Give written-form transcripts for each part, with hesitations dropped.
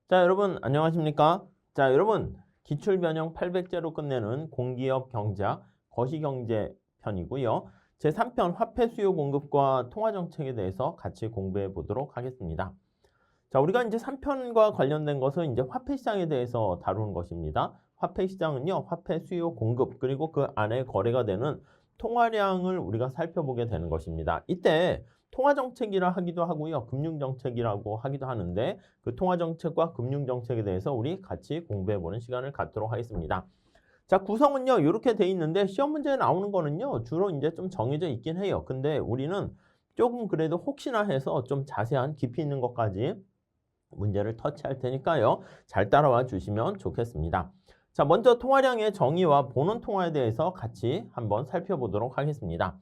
자, 여러분 안녕하십니까? 자, 여러분 기출변형 800제로 끝내는 공기업 경제학 거시경제 편이고요. 제3편 화폐 수요 공급과 통화 정책에 대해서 같이 공부해 보도록 하겠습니다. 자, 우리가 이제 3편과 관련된 것은 이제 화폐 시장에 대해서 다루는 것입니다. 화폐 시장은요, 화폐 수요 공급 그리고 그 안에 거래가 되는 통화량을 우리가 살펴보게 되는 것입니다. 이때 통화정책이라 하기도 하고요, 금융정책이라고 하기도 하는데 그 통화정책과 금융정책에 대해서 우리 같이 공부해보는 시간을 갖도록 하겠습니다. 자, 구성은요, 이렇게 돼 있는데 시험 문제에 나오는 거는요, 주로 이제 좀 정해져 있긴 해요. 근데 우리는 조금 그래도 혹시나 해서 좀 자세한 깊이 있는 것까지 문제를 터치할 테니까요. 잘 따라와 주시면 좋겠습니다. 자, 먼저 통화량의 정의와 본원 통화에 대해서 같이 한번 살펴보도록 하겠습니다.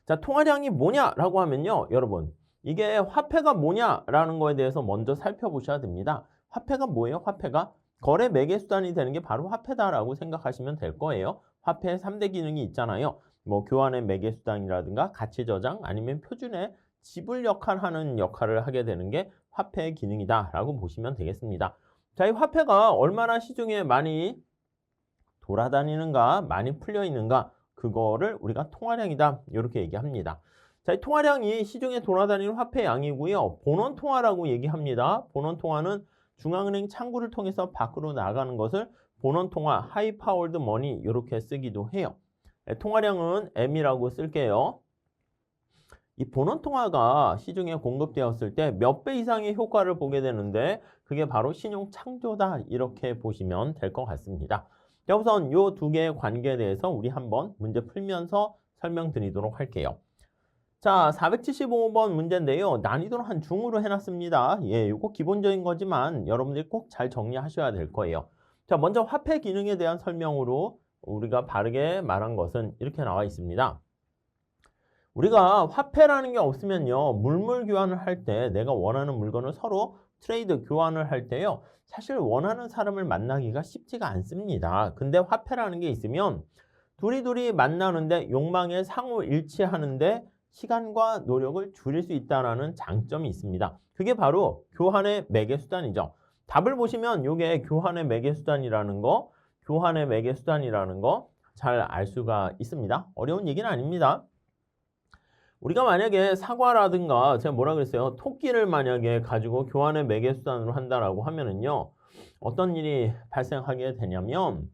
자, 통화량이 뭐냐라고 하면요, 여러분, 이게 화폐가 뭐냐라는 거에 대해서 먼저 살펴보셔야 됩니다. 화폐가 뭐예요? 화폐가 거래 매개 수단이 되는 게 바로 화폐다라고 생각하시면 될 거예요. 화폐의 3대 기능이 있잖아요. 뭐 교환의 매개 수단이라든가 가치 저장 아니면 표준의 지불 역할하는 역할을 하게 되는 게 화폐의 기능이다라고 보시면 되겠습니다. 자, 이 화폐가 얼마나 시중에 많이 돌아다니는가, 많이 풀려 있는가, 그거를 우리가 통화량이다 이렇게 얘기합니다. 자, 이 통화량이 시중에 돌아다니는 화폐 양이고요. 본원 통화라고 얘기합니다. 본원 통화는 중앙은행 창구를 통해서 밖으로 나가는 것을 본원 통화, 하이 파워드 머니 이렇게 쓰기도 해요. 통화량은 M이라고 쓸게요. 이 본원 통화가 시중에 공급되었을 때 몇 배 이상의 효과를 보게 되는데 그게 바로 신용 창조다 이렇게 보시면 될 것 같습니다. 자, 우선 이 두 개의 관계에 대해서 우리 한번 문제 풀면서 설명드리도록 할게요. 자, 475번 문제인데요. 난이도는 한 중으로 해놨습니다. 예, 이거 기본적인 거지만 여러분들이 꼭 잘 정리하셔야 될 거예요. 자, 먼저 화폐 기능에 대한 설명으로 우리가 바르게 말한 것은 이렇게 나와 있습니다. 우리가 화폐라는 게 없으면요, 물물 교환을 할 때 내가 원하는 물건을 서로 트레이드 교환을 할 때요, 사실 원하는 사람을 만나기가 쉽지가 않습니다. 근데 화폐라는 게 있으면 둘이 만나는데 욕망에 상호 일치하는데 시간과 노력을 줄일 수 있다는 장점이 있습니다. 그게 바로 교환의 매개 수단이죠. 답을 보시면 이게 교환의 매개 수단이라는 거, 교환의 매개 수단이라는 거 잘 알 수가 있습니다. 어려운 얘기는 아닙니다. 우리가 만약에 사과라든가 제가 뭐라 그랬어요? 토끼를 만약에 가지고 교환의 매개 수단으로 한다라고 하면은요, 어떤 일이 발생하게 되냐면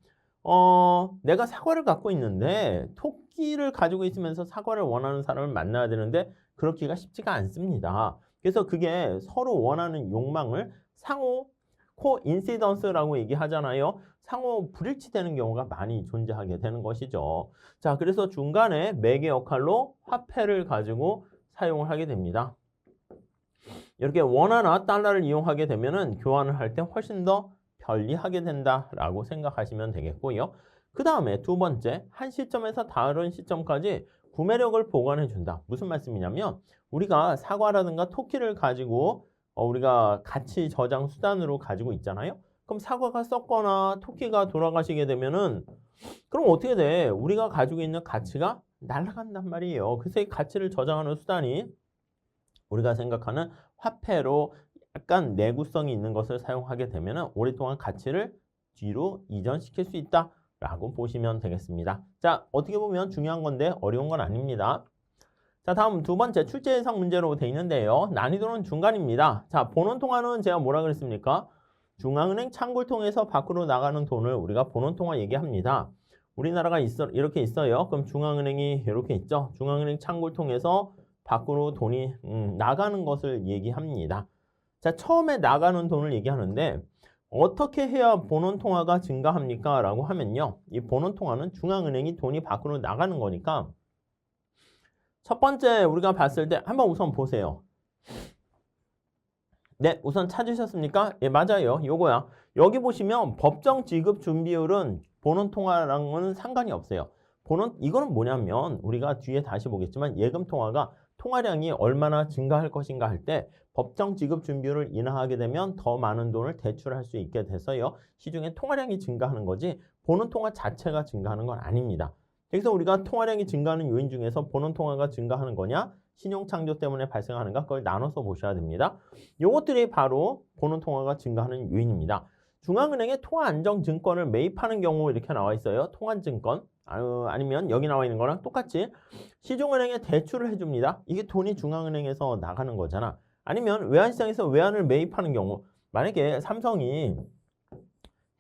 내가 사과를 갖고 있는데 토끼를 가지고 있으면서 사과를 원하는 사람을 만나야 되는데 그렇기가 쉽지가 않습니다. 그래서 그게 서로 원하는 욕망을 상호 코인시던스라고 얘기하잖아요. 상호 불일치되는 경우가 많이 존재하게 되는 것이죠. 자, 그래서 중간에 매개 역할로 화폐를 가지고 사용을 하게 됩니다. 이렇게 원화나 달러를 이용하게 되면은 교환을 할 때 훨씬 더 편리하게 된다라고 생각하시면 되겠고요. 그 다음에 두 번째, 한 시점에서 다른 시점까지 구매력을 보관해 준다. 무슨 말씀이냐면 우리가 사과라든가 토끼를 가지고 우리가 가치 저장 수단으로 가지고 있잖아요. 그럼 사과가 썩거나 토끼가 돌아가시게 되면은 그럼 어떻게 돼? 우리가 가지고 있는 가치가 날아간단 말이에요. 그래서 이 가치를 저장하는 수단이 우리가 생각하는 화폐로 약간 내구성이 있는 것을 사용하게 되면 오랫동안 가치를 뒤로 이전시킬 수 있다라고 보시면 되겠습니다. 자, 어떻게 보면 중요한 건데 어려운 건 아닙니다. 자, 다음 두 번째 출제 예상 문제로 되어 있는데요. 난이도는 중간입니다. 자, 본원 통화는 제가 뭐라 그랬습니까? 중앙은행 창구를 통해서 밖으로 나가는 돈을 우리가 본원 통화 얘기합니다. 우리나라가 이렇게 있어요. 그럼 중앙은행이 이렇게 있죠. 중앙은행 창구를 통해서 밖으로 돈이 나가는 것을 얘기합니다. 자, 처음에 나가는 돈을 얘기하는데 어떻게 해야 본원 통화가 증가합니까? 라고 하면요. 이 본원 통화는 중앙은행이 돈이 밖으로 나가는 거니까 첫 번째 우리가 봤을 때 한번 우선 보세요. 네, 우선 찾으셨습니까? 예, 맞아요. 요거야. 여기 보시면 법정 지급 준비율은 본원 통화랑은 상관이 없어요. 이거는 뭐냐면 우리가 뒤에 다시 보겠지만 예금 통화가 통화량이 얼마나 증가할 것인가 할 때 법정 지급 준비율을 인하하게 되면 더 많은 돈을 대출할 수 있게 돼서요. 시중에 통화량이 증가하는 거지 본원 통화 자체가 증가하는 건 아닙니다. 그래서 우리가 통화량이 증가하는 요인 중에서 본원 통화가 증가하는 거냐? 신용창조 때문에 발생하는가 그걸 나눠서 보셔야 됩니다. 요것들이 바로 보는 통화가 증가하는 요인입니다. 중앙은행에 통화안정증권을 매입하는 경우 이렇게 나와 있어요. 통화증권 아니면 여기 나와 있는 거랑 똑같이 시중은행에 대출을 해줍니다. 이게 돈이 중앙은행에서 나가는 거잖아. 아니면 외환시장에서 외환을 매입하는 경우 만약에 삼성이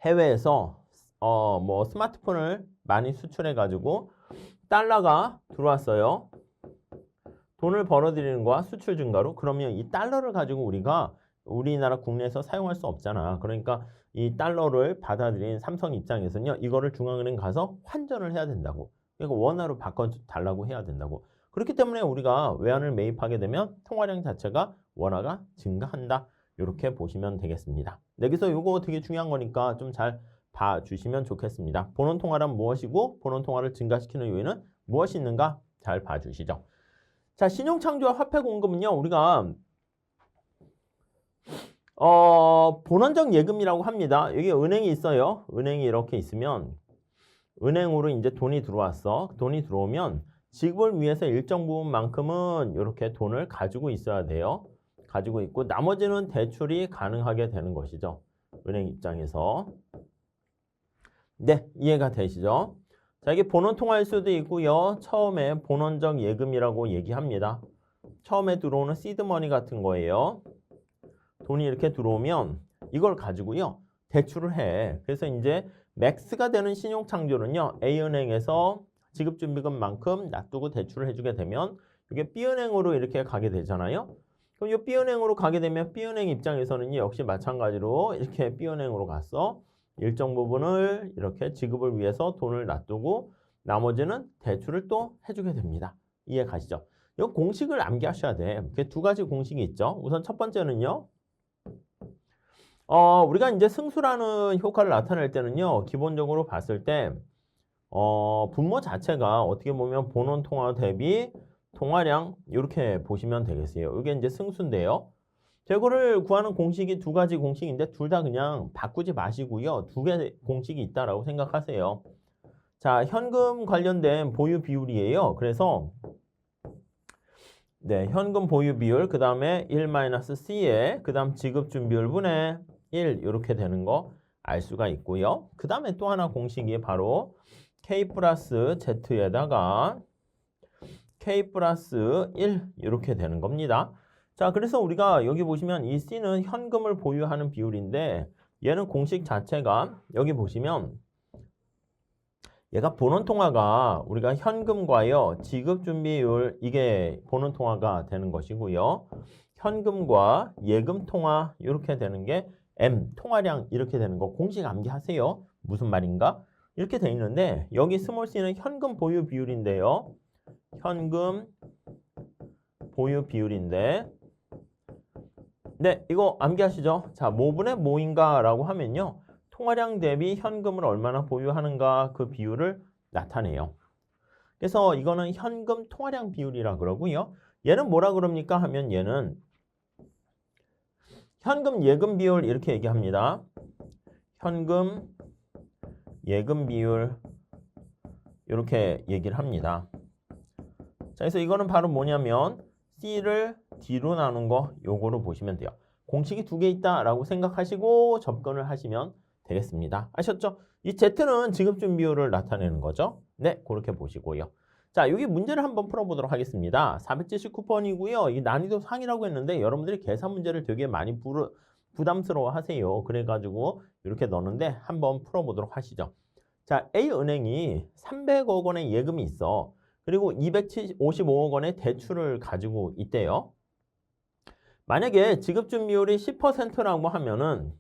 해외에서 뭐 스마트폰을 많이 수출해 가지고 달러가 들어왔어요. 돈을 벌어들이는 거와 수출 증가로 그러면 이 달러를 가지고 우리가 우리나라 국내에서 사용할 수 없잖아. 그러니까 이 달러를 받아들인 삼성 입장에서는요. 이거를 중앙은행 가서 환전을 해야 된다고. 그러니까 원화로 바꿔달라고 해야 된다고. 그렇기 때문에 우리가 외환을 매입하게 되면 통화량 자체가 원화가 증가한다. 이렇게 보시면 되겠습니다. 여기서 이거 되게 중요한 거니까 좀 잘 봐주시면 좋겠습니다. 본원 통화란 무엇이고 본원 통화를 증가시키는 요인은 무엇이 있는가 잘 봐주시죠. 자, 신용창조와 화폐 공급은요. 우리가 본원적 예금이라고 합니다. 여기 은행이 있어요. 은행이 이렇게 있으면 은행으로 이제 돈이 들어왔어. 돈이 들어오면 지급을 위해서 일정 부분만큼은 이렇게 돈을 가지고 있어야 돼요. 가지고 있고 나머지는 대출이 가능하게 되는 것이죠. 은행 입장에서. 네, 이해가 되시죠? 자, 이게 본원 통화일 수도 있고요. 처음에 본원적 예금이라고 얘기합니다. 처음에 들어오는 시드머니 같은 거예요. 돈이 이렇게 들어오면 이걸 가지고요. 대출을 해. 그래서 이제 맥스가 되는 신용창조는요. A은행에서 지급준비금만큼 놔두고 대출을 해주게 되면 이게 B은행으로 이렇게 가게 되잖아요. 그럼 이 B은행으로 가게 되면 B은행 입장에서는 역시 마찬가지로 이렇게 B은행으로 갔어. 일정 부분을 이렇게 지급을 위해서 돈을 놔두고 나머지는 대출을 또 해주게 됩니다. 이해 가시죠? 이 공식을 암기하셔야 돼. 이렇게 두 가지 공식이 있죠. 우선 첫 번째는요. 우리가 이제 승수라는 효과를 나타낼 때는요. 기본적으로 봤을 때 분모 자체가 어떻게 보면 본원 통화 대비 통화량 이렇게 보시면 되겠어요. 이게 이제 승수인데요. 이거를 구하는 공식이 두 가지 공식인데 둘 다 그냥 바꾸지 마시고요. 두 개 공식이 있다라고 생각하세요. 자, 현금 관련된 보유 비율이에요. 그래서 네, 현금 보유 비율, 그 다음에 1-C에 그 다음 지급 준비율 분의 1 이렇게 되는 거 알 수가 있고요. 그 다음에 또 하나 공식이 바로 K 플러스 Z에다가 K 플러스 1 이렇게 되는 겁니다. 자, 그래서 우리가 여기 보시면 이 C는 현금을 보유하는 비율인데 얘는 공식 자체가 여기 보시면 얘가 본원 통화가 우리가 현금과요 지급 준비율 이게 본원 통화가 되는 것이고요. 현금과 예금 통화 이렇게 되는 게 M 통화량 이렇게 되는 거 공식 암기하세요. 무슨 말인가? 이렇게 돼 있는데 여기 스몰 c는 현금 보유 비율인데요. 현금 보유 비율인데 네, 이거 암기하시죠? 자, 뭐분의 뭐인가라고 하면요. 통화량 대비 현금을 얼마나 보유하는가 그 비율을 나타내요. 그래서 이거는 현금 통화량 비율이라 그러고요. 얘는 뭐라 그럽니까 하면 얘는 현금 예금 비율 이렇게 얘기합니다. 현금 예금 비율 이렇게 얘기를 합니다. 자, 그래서 이거는 바로 뭐냐면 C를 D로 나눈 거 요거로 보시면 돼요. 공식이 두 개 있다라고 생각하시고 접근을 하시면 되겠습니다. 아셨죠? 이 Z는 지급준비율을 나타내는 거죠. 네, 그렇게 보시고요. 자, 여기 문제를 한번 풀어보도록 하겠습니다. 479번이고요. 이 난이도 상이라고 했는데 여러분들이 계산 문제를 되게 많이 부담스러워 하세요. 그래가지고 이렇게 넣었는데 한번 풀어보도록 하시죠. 자, A은행이 300억 원의 예금이 있어. 그리고 255억 원의 대출을 가지고 있대요. 만약에 지급준비율이 10%라고 하면은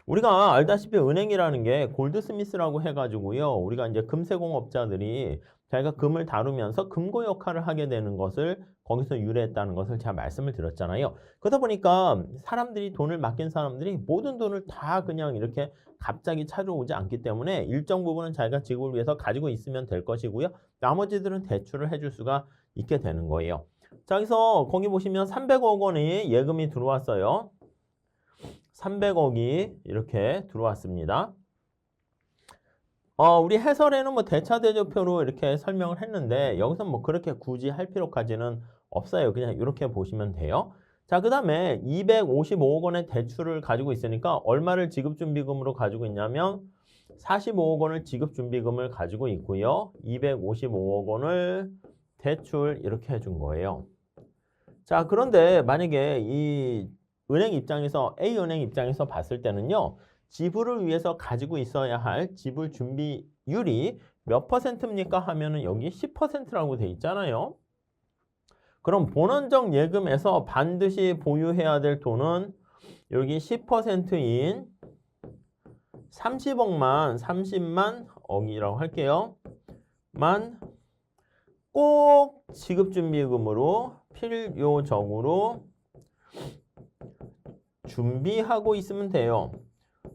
우리가 알다시피 은행이라는 게 골드스미스라고 해가지고요. 우리가 이제 금세공업자들이 자기가 금을 다루면서 금고 역할을 하게 되는 것을 거기서 유래했다는 것을 제가 말씀을 드렸잖아요. 그러다 보니까 사람들이 돈을 맡긴 사람들이 모든 돈을 다 그냥 이렇게 갑자기 찾아오지 않기 때문에 일정 부분은 자기가 지급을 위해서 가지고 있으면 될 것이고요. 나머지들은 대출을 해줄 수가 있게 되는 거예요. 자, 그래서 거기 보시면 300억 원의 예금이 들어왔어요. 300억이 이렇게 들어왔습니다. 우리 해설에는 뭐 대차대조표로 이렇게 설명을 했는데 여기서 뭐 그렇게 굳이 할 필요까지는 없어요. 그냥 이렇게 보시면 돼요. 자, 그 다음에 255억 원의 대출을 가지고 있으니까 얼마를 지급준비금으로 가지고 있냐면 45억 원을 지급준비금을 가지고 있고요. 255억 원을 대출 이렇게 해준 거예요. 자, 그런데 만약에 이 은행 입장에서 A은행 입장에서 봤을 때는요. 지불을 위해서 가지고 있어야 할 지불 준비율이 몇 %입니까? 하면은 여기 10%라고 돼 있잖아요. 그럼 본원적 예금에서 반드시 보유해야 될 돈은 여기 10%인 30만 억이라고 할게요. 만 꼭 지급준비금으로 필요적으로 준비하고 있으면 돼요.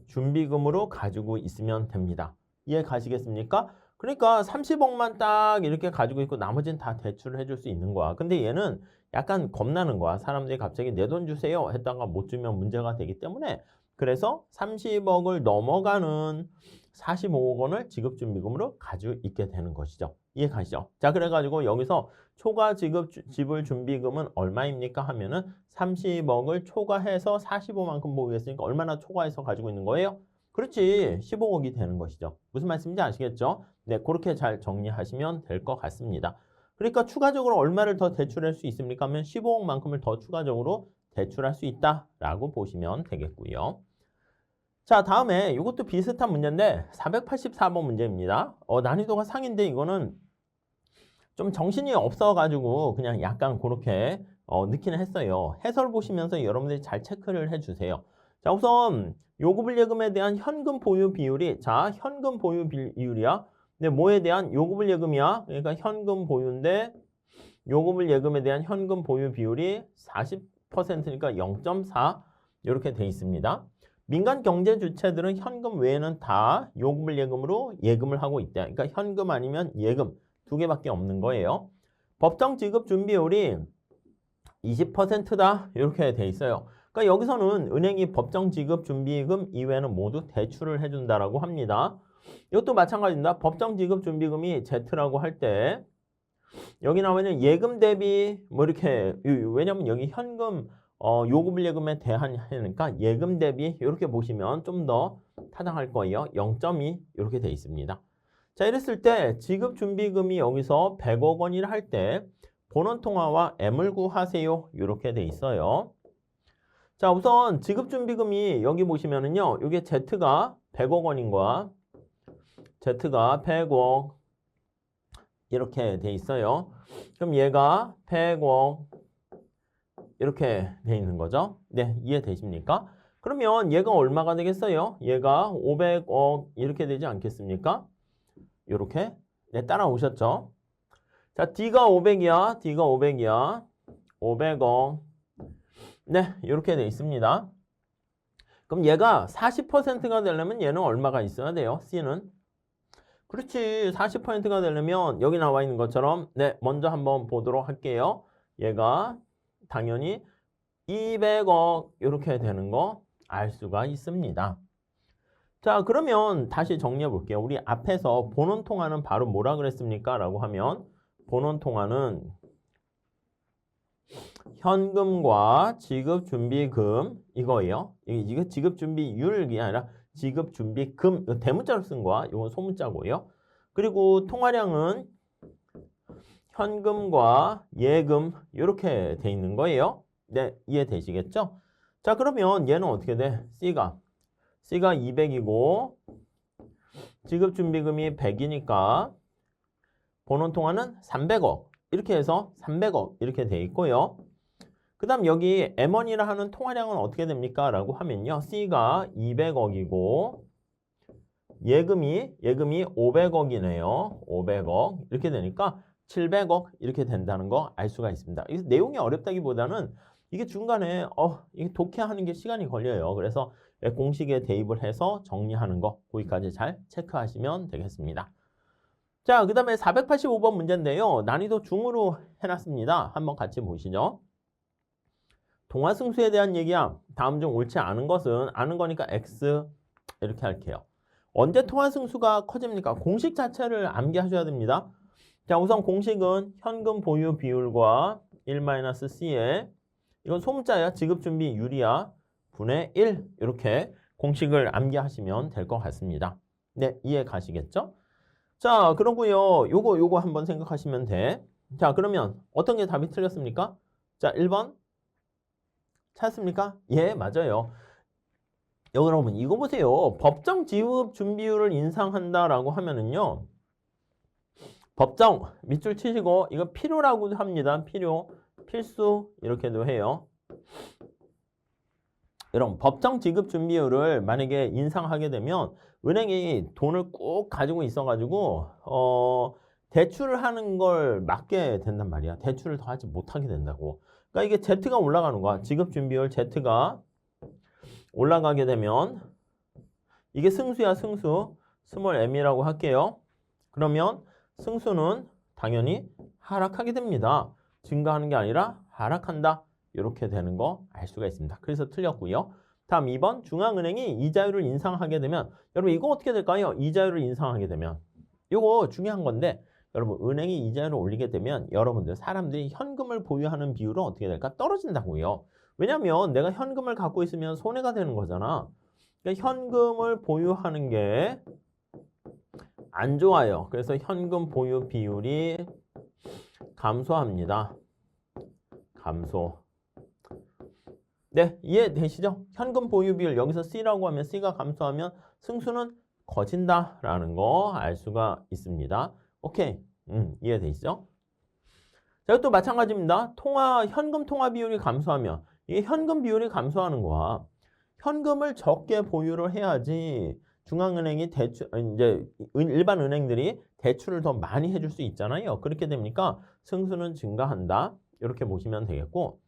준비금으로 가지고 있으면 됩니다. 이해 가시겠습니까? 그러니까 30억만 딱 이렇게 가지고 있고 나머지는 다 대출을 해줄 수 있는 거야. 근데 얘는 약간 겁나는 거야. 사람들이 갑자기 내 돈 주세요 했다가 못 주면 문제가 되기 때문에 그래서 30억을 넘어가는 45억 원을 지급준비금으로 가지고 있게 되는 것이죠. 이해 가시죠? 자, 그래가지고 여기서 초과 지불 준비금은 얼마입니까? 하면은 30억을 초과해서 45만큼 보유했으니까 얼마나 초과해서 가지고 있는 거예요? 그렇지, 15억이 되는 것이죠. 무슨 말씀인지 아시겠죠? 네, 그렇게 잘 정리하시면 될 것 같습니다. 그러니까 추가적으로 얼마를 더 대출할 수 있습니까? 하면 15억만큼을 더 추가적으로 대출할 수 있다라고 보시면 되겠고요. 자, 다음에 이것도 비슷한 문제인데 484번 문제입니다. 난이도가 상인데 이거는 좀 정신이 없어가지고 그냥 약간 그렇게 넣기는 했어요. 해설 보시면서 여러분들이 잘 체크를 해주세요. 자, 우선 요구불 예금에 대한 현금 보유 비율이 현금 보유 비율이야. 근데 뭐에 대한 요구불 예금이야? 그러니까 현금 보유인데 요구불 예금에 대한 현금 보유 비율이 40%니까 0.4 이렇게 돼 있습니다. 민간 경제 주체들은 현금 외에는 다 요구불 예금으로 예금을 하고 있다. 그러니까 현금 아니면 예금 두 개밖에 없는 거예요. 법정 지급 준비율이 20%다 이렇게 돼 있어요. 그러니까 여기서는 은행이 법정 지급 준비금 이외에는 모두 대출을 해준다라고 합니다. 이것도 마찬가지입니다. 법정 지급 준비금이 Z라고 할 때 여기 나오면 예금 대비 뭐 이렇게 왜냐면 여기 현금 요구불 예금에 대한 하니까 예금 대비 이렇게 보시면 좀 더 타당할 거예요. 0.2 이렇게 돼 있습니다. 자, 이랬을 때 지급 준비금이 여기서 100억 원이라 할 때 본원 통화와 M을 구하세요. 이렇게 돼 있어요. 자, 우선 지급 준비금이 여기 보시면은요. 이게 Z가 100억 원인 거야. Z가 100억 이렇게 돼 있어요. 그럼 얘가 100억 이렇게 돼 있는 거죠. 네, 이해되십니까? 그러면 얘가 얼마가 되겠어요? 얘가 500억 이렇게 되지 않겠습니까? 이렇게 네, 따라오셨죠? 자, D가 500이야. D가 500이야. 500억. 네, 이렇게 돼 있습니다. 그럼 얘가 40%가 되려면 얘는 얼마가 있어야 돼요? C는? 그렇지. 40%가 되려면 여기 나와 있는 것처럼 네, 먼저 한번 보도록 할게요. 얘가 당연히 200억 이렇게 되는 거 알 수가 있습니다. 자, 그러면 다시 정리해 볼게요. 우리 앞에서 본원 통화는 바로 뭐라 그랬습니까? 라고 하면 본원 통화는 현금과 지급준비금 이거예요. 이거 지급준비율이 아니라 지급준비금 이거 대문자로 쓴 거야. 이건 소문자고요. 그리고 통화량은 현금과 예금 이렇게 돼 있는 거예요. 네, 이해되시겠죠? 자, 그러면 얘는 어떻게 돼? C가 200이고 지급준비금이 100이니까 본원 통화는 300억 이렇게 해서 300억 이렇게 돼 있고요. 그 다음 여기 M1이라 하는 통화량은 어떻게 됩니까? 라고 하면요. C가 200억이고 예금이 500억이네요. 500억 이렇게 되니까 700억 이렇게 된다는 거 알 수가 있습니다. 이 내용이 어렵다기보다는 이게 중간에 이게 독해하는 게 시간이 걸려요. 그래서 공식에 대입을 해서 정리하는 거 거기까지 잘 체크하시면 되겠습니다. 자, 그 다음에 485번 문제인데요. 난이도 중으로 해놨습니다. 한번 같이 보시죠. 동화승수에 대한 얘기야. 다음 중 옳지 않은 것은 아는 거니까 X 이렇게 할게요. 언제 통화승수가 커집니까? 공식 자체를 암기하셔야 됩니다. 자, 우선 공식은 현금 보유 비율과 1-C에 이건 소문자야. 지급준비율이야. 분의 1 이렇게 공식을 암기하시면 될 것 같습니다. 네, 이해 가시겠죠? 자, 그러고요. 요거 한번 생각하시면 돼. 자, 그러면 어떤 게 답이 틀렸습니까? 자, 1번 찾았습니까? 예, 맞아요. 여러분, 이거 보세요. 법정 지급 준비율을 인상한다라고 하면은요. 법정 밑줄 치시고 이거 필요라고 합니다. 필수 이렇게도 해요. 여러분, 법정 지급 준비율을 만약에 인상하게 되면 은행이 돈을 꼭 가지고 있어가지고 대출을 하는 걸 막게 된단 말이야. 대출을 더 하지 못하게 된다고. 그러니까 이게 Z가 올라가는 거야. 지급 준비율 Z가 올라가게 되면 이게 승수야, 승수. 스몰 m이라고 할게요. 그러면 승수는 당연히 하락하게 됩니다. 증가하는 게 아니라 하락한다. 이렇게 되는 거 알 수가 있습니다. 그래서 틀렸고요. 다음 2번 중앙은행이 이자율을 인상하게 되면 여러분 이거 어떻게 될까요? 이자율을 인상하게 되면 이거 중요한 건데 여러분 은행이 이자율을 올리게 되면 여러분들 사람들이 현금을 보유하는 비율은 어떻게 될까? 떨어진다고요. 왜냐하면 내가 현금을 갖고 있으면 손해가 되는 거잖아. 그러니까 현금을 보유하는 게 안 좋아요. 그래서 현금 보유 비율이 감소합니다. 감소. 네, 이해되시죠? 현금 보유 비율 여기서 C라고 하면 C가 감소하면 승수는 커진다라는 거 알 수가 있습니다. 오케이, 이해되시죠? 자, 또 마찬가지입니다. 현금 통화 비율이 감소하면 이게 현금 비율이 감소하는 거야. 현금을 적게 보유를 해야지 중앙은행이 이제 일반 은행들이 대출을 더 많이 해줄 수 있잖아요. 그렇게 되니까 승수는 증가한다. 이렇게 보시면 되겠고.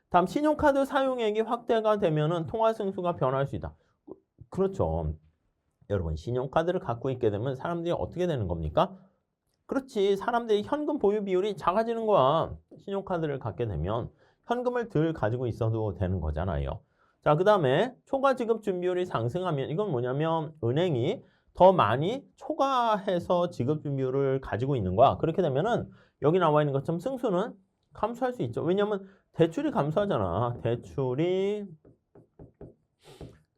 다음 신용카드 사용액이 확대가 되면은 통화 승수가 변할 수 있다. 그렇죠. 여러분 신용카드를 갖고 있게 되면 사람들이 어떻게 되는 겁니까? 그렇지. 사람들이 현금 보유 비율이 작아지는 거야. 신용카드를 갖게 되면 현금을 덜 가지고 있어도 되는 거잖아요. 자, 그 다음에 초과 지급 준비율이 상승하면 이건 뭐냐면 은행이 더 많이 초과해서 지급 준비율을 가지고 있는 거야. 그렇게 되면은 여기 나와 있는 것처럼 승수는 감소할 수 있죠. 왜냐하면 대출이 감소하잖아. 대출이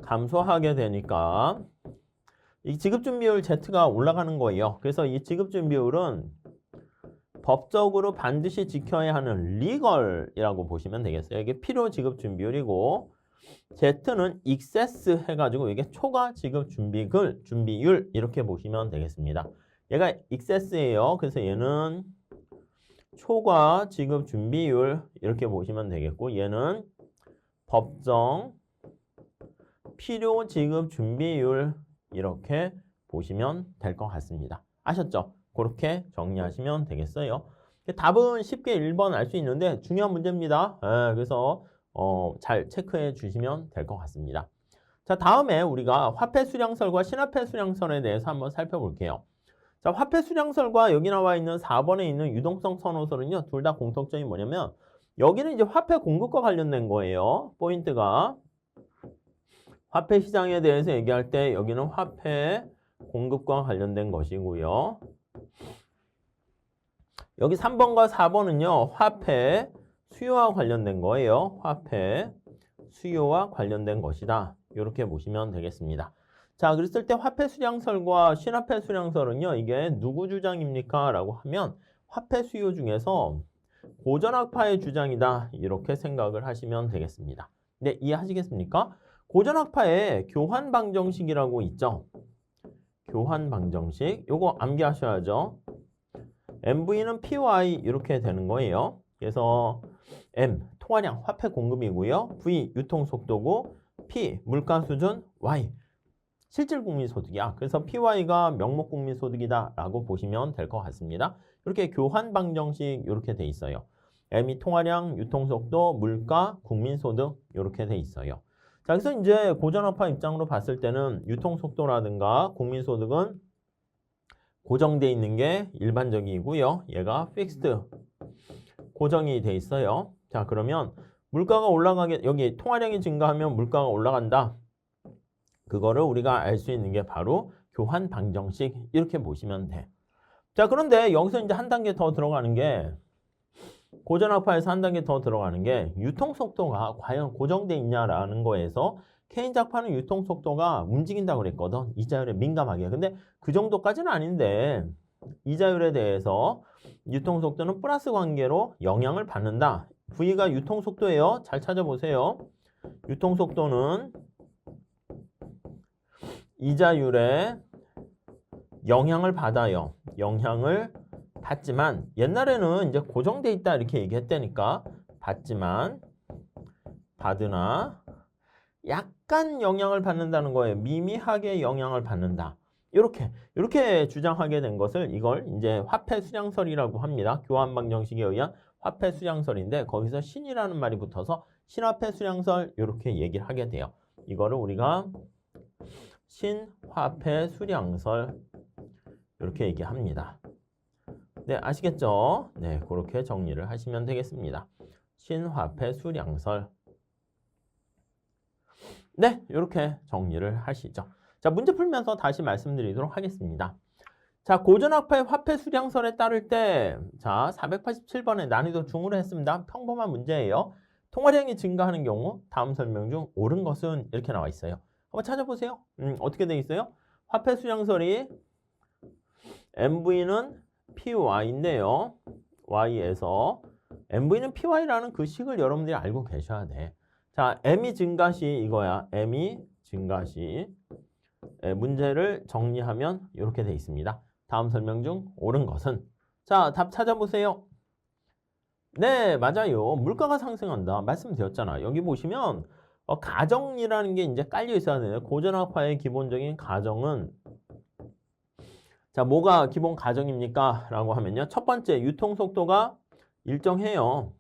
감소하게 되니까 이 지급준비율 Z가 올라가는 거예요. 그래서 이 지급준비율은 법적으로 반드시 지켜야 하는 리걸이라고 보시면 되겠어요. 이게 필요 지급준비율이고 Z는 excess 해가지고 이게 초과 지급준비율 이렇게 보시면 되겠습니다. 얘가 excess예요. 그래서 얘는 초과 지급 준비율 이렇게 보시면 되겠고 얘는 법정 필요 지급 준비율 이렇게 보시면 될 것 같습니다. 아셨죠? 그렇게 정리하시면 되겠어요. 답은 쉽게 1번 알 수 있는데 중요한 문제입니다. 그래서 잘 체크해 주시면 될 것 같습니다. 자, 다음에 우리가 화폐 수량설과 신화폐 수량설에 대해서 한번 살펴볼게요. 자, 화폐 수량설과 여기 나와 있는 4번에 있는 유동성 선호설은요. 둘 다 공통점이 뭐냐면 여기는 이제 화폐 공급과 관련된 거예요. 포인트가 화폐 시장에 대해서 얘기할 때 여기는 화폐 공급과 관련된 것이고요. 여기 3번과 4번은요. 화폐 수요와 관련된 거예요. 화폐 수요와 관련된 것이다. 이렇게 보시면 되겠습니다. 자, 그랬을 때 화폐 수량설과 신화폐 수량설은요. 이게 누구 주장입니까? 라고 하면 화폐 수요 중에서 고전학파의 주장이다. 이렇게 생각을 하시면 되겠습니다. 네, 이해하시겠습니까? 고전학파에 교환방정식이라고 있죠. 교환방정식. 요거 암기하셔야죠. MV는 PY 이렇게 되는 거예요. 그래서 M, 통화량, 화폐 공급이고요. V, 유통속도고 P, 물가수준, Y, 실질 국민소득이야. 그래서 PY가 명목 국민소득이다 라고 보시면 될 것 같습니다. 이렇게 교환방정식 이렇게 돼 있어요. M이 통화량, 유통속도, 물가, 국민소득 이렇게 돼 있어요. 자, 그래서 이제 고전학파 입장으로 봤을 때는 유통속도라든가 국민소득은 고정돼 있는 게 일반적이고요. 얘가 픽스드 고정이 돼 있어요. 자, 그러면 물가가 올라가게 여기 통화량이 증가하면 물가가 올라간다. 그거를 우리가 알 수 있는 게 바로 교환 방정식 이렇게 보시면 돼. 자, 그런데 여기서 이제 한 단계 더 들어가는 게 고전학파에서 한 단계 더 들어가는 게 유통속도가 과연 고정돼 있냐라는 거에서 케인작파는 유통속도가 움직인다고 그랬거든. 이자율에 민감하게. 근데 그 정도까지는 아닌데 이자율에 대해서 유통속도는 플러스 관계로 영향을 받는다. V가 유통속도예요. 잘 찾아보세요. 유통속도는 이자율에 영향을 받아요. 영향을 받지만 옛날에는 이제 고정돼 있다 이렇게 얘기했다니까 받지만 받으나 약간 영향을 받는다는 거예요. 미미하게 영향을 받는다. 이렇게 주장하게 된 것을 이걸 이제 화폐 수량설이라고 합니다. 교환 방정식에 의한 화폐 수량설인데 거기서 신이라는 말이 붙어서 신화폐 수량설 이렇게 얘기를 하게 돼요. 이거를 우리가 신화폐 수량설 이렇게 얘기합니다. 네, 아시겠죠? 네, 그렇게 정리를 하시면 되겠습니다. 신화폐 수량설. 네, 이렇게 정리를 하시죠. 자, 문제 풀면서 다시 말씀드리도록 하겠습니다. 자, 고전학파의 화폐 수량설에 따를 때, 자, 487번에 난이도 중으로 했습니다. 평범한 문제예요. 통화량이 증가하는 경우 다음 설명 중 옳은 것은 이렇게 나와 있어요. 한번 찾아보세요. 어떻게 돼 있어요? 화폐 수량설이 MV는 PY인데요. Y에서 MV는 PY라는 그 식을 여러분들이 알고 계셔야 돼. 자, M이 증가시 이거야. M이 증가시. 문제를 정리하면 이렇게 돼 있습니다. 다음 설명 중 옳은 것은. 자, 답 찾아보세요. 네, 맞아요. 물가가 상승한다. 말씀드렸잖아. 여기 보시면 가정이라는 게 이제 깔려 있어야 돼요. 고전학파의 기본적인 가정은 자, 뭐가 기본 가정입니까? 라고 하면요. 첫 번째, 유통속도가 일정해요.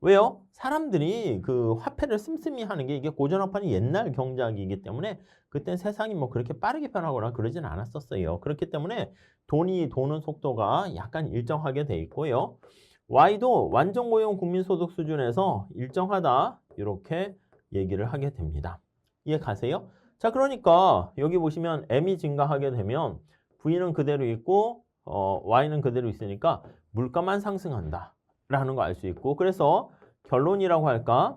왜요? 사람들이 그 화폐를 씀씀이 하는 게 이게 고전학파는 옛날 경제학이기 때문에 그때 세상이 뭐 그렇게 빠르게 변하거나 그러진 않았었어요. 그렇기 때문에 돈이 도는 속도가 약간 일정하게 돼 있고요. Y도 완전 고용 국민소득 수준에서 일정하다. 이렇게 얘기를 하게 됩니다. 이해 가세요? 자, 그러니까 여기 보시면 M이 증가하게 되면 V는 그대로 있고 Y는 그대로 있으니까 물가만 상승한다 라는 거 알 수 있고 그래서 결론이라고 할까?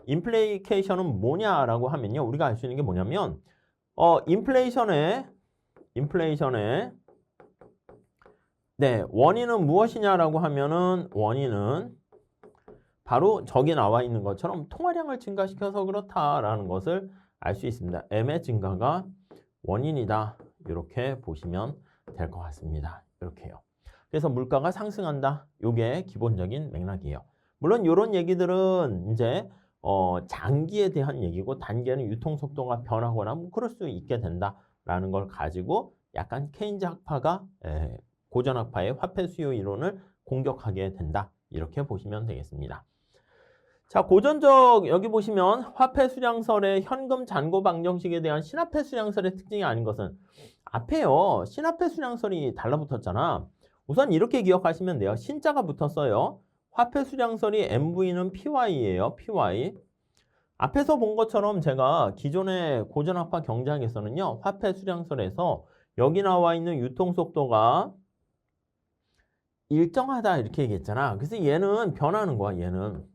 인플레이케이션은 뭐냐라고 하면요. 우리가 알 수 있는 게 뭐냐면 인플레이션의 네, 원인은 무엇이냐라고 하면은 원인은 바로 저기 나와 있는 것처럼 통화량을 증가시켜서 그렇다라는 것을 알 수 있습니다. M의 증가가 원인이다. 이렇게 보시면 될 것 같습니다. 이렇게요. 그래서 물가가 상승한다. 이게 기본적인 맥락이에요. 물론 이런 얘기들은 이제 장기에 대한 얘기고 단기에는 유통속도가 변하거나 뭐 그럴 수 있게 된다라는 걸 가지고 약간 케인즈 학파가 고전학파의 화폐 수요 이론을 공격하게 된다. 이렇게 보시면 되겠습니다. 자, 고전적 여기 보시면 화폐 수량설의 현금 잔고 방정식에 대한 신화폐 수량설의 특징이 아닌 것은 앞에요. 신화폐 수량설이 달라붙었잖아. 우선 이렇게 기억하시면 돼요. 신자가 붙었어요. 화폐 수량설이 MV는 PY예요. PY. 앞에서 본 것처럼 제가 기존의 고전학파 경제학에서는요. 화폐 수량설에서 여기 나와 있는 유통속도가 일정하다 이렇게 얘기했잖아. 그래서 얘는 변하는 거야. 얘는.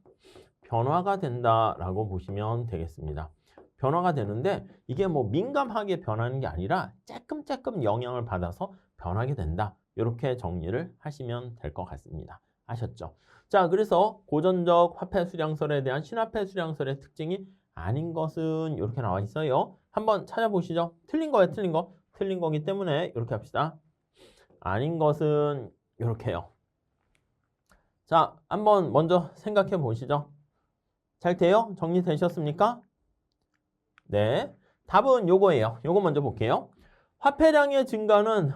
변화가 된다라고 보시면 되겠습니다. 변화가 되는데 이게 뭐 민감하게 변하는 게 아니라 조금 영향을 받아서 변하게 된다. 이렇게 정리를 하시면 될 것 같습니다. 아셨죠? 자, 그래서 고전적 화폐 수량설에 대한 신화폐 수량설의 특징이 아닌 것은 이렇게 나와 있어요. 한번 찾아보시죠. 틀린 거예요, 틀린 거. 틀린 거기 때문에 이렇게 합시다. 아닌 것은 이렇게요. 자, 한번 먼저 생각해 보시죠. 잘 돼요? 정리되셨습니까? 네. 답은 요거예요. 요거 먼저 볼게요. 화폐량의 증가는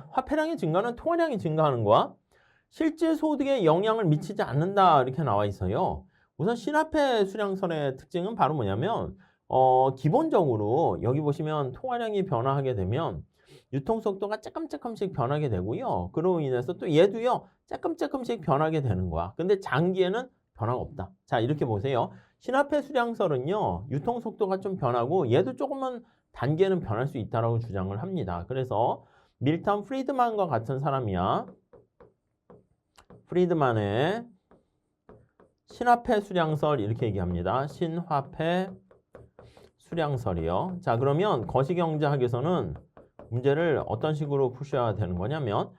통화량이 증가하는 거야. 실질 소득에 영향을 미치지 않는다. 이렇게 나와 있어요. 우선 신화폐 수량설의 특징은 바로 뭐냐면 기본적으로 여기 보시면 통화량이 변화하게 되면 유통속도가 조금씩 변하게 되고요. 그로 인해서 또 얘도요. 조금씩 변하게 되는 거야. 근데 장기에는 변화가 없다. 자, 이렇게 보세요. 신화폐 수량설은요. 유통속도가 좀 변하고 얘도 조금은 단계는 변할 수 있다라고 주장을 합니다. 그래서 밀턴 프리드만과 같은 사람이야. 프리드만의 신화폐 수량설 이렇게 얘기합니다. 신화폐 수량설이요. 자, 그러면 거시경제학에서는 문제를 어떤 식으로 푸셔야 되는 거냐면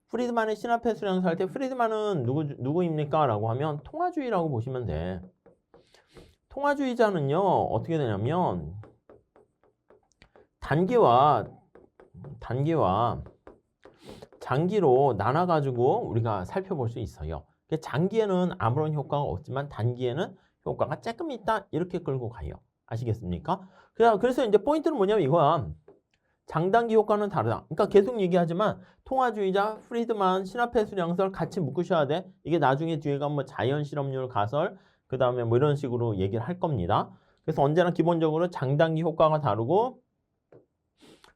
프리드만의 신화폐 수량설 할 때 프리드만은 누구입니까? 라고 하면 통화주의라고 보시면 돼. 통화주의자는요. 어떻게 되냐면 단기와 장기로 나눠가지고 우리가 살펴볼 수 있어요. 장기에는 아무런 효과가 없지만 단기에는 효과가 조금 있다. 이렇게 끌고 가요. 아시겠습니까? 그래서 이제 포인트는 뭐냐면 이거야. 장단기 효과는 다르다. 그러니까 계속 얘기하지만 통화주의자, 프리드만, 신화폐 수량설 같이 묶으셔야 돼. 이게 나중에 뒤에 가면 뭐 자연 실업률 가설, 그 다음에 뭐 이런 식으로 얘기를 할 겁니다. 그래서 언제나 기본적으로 장단기 효과가 다르고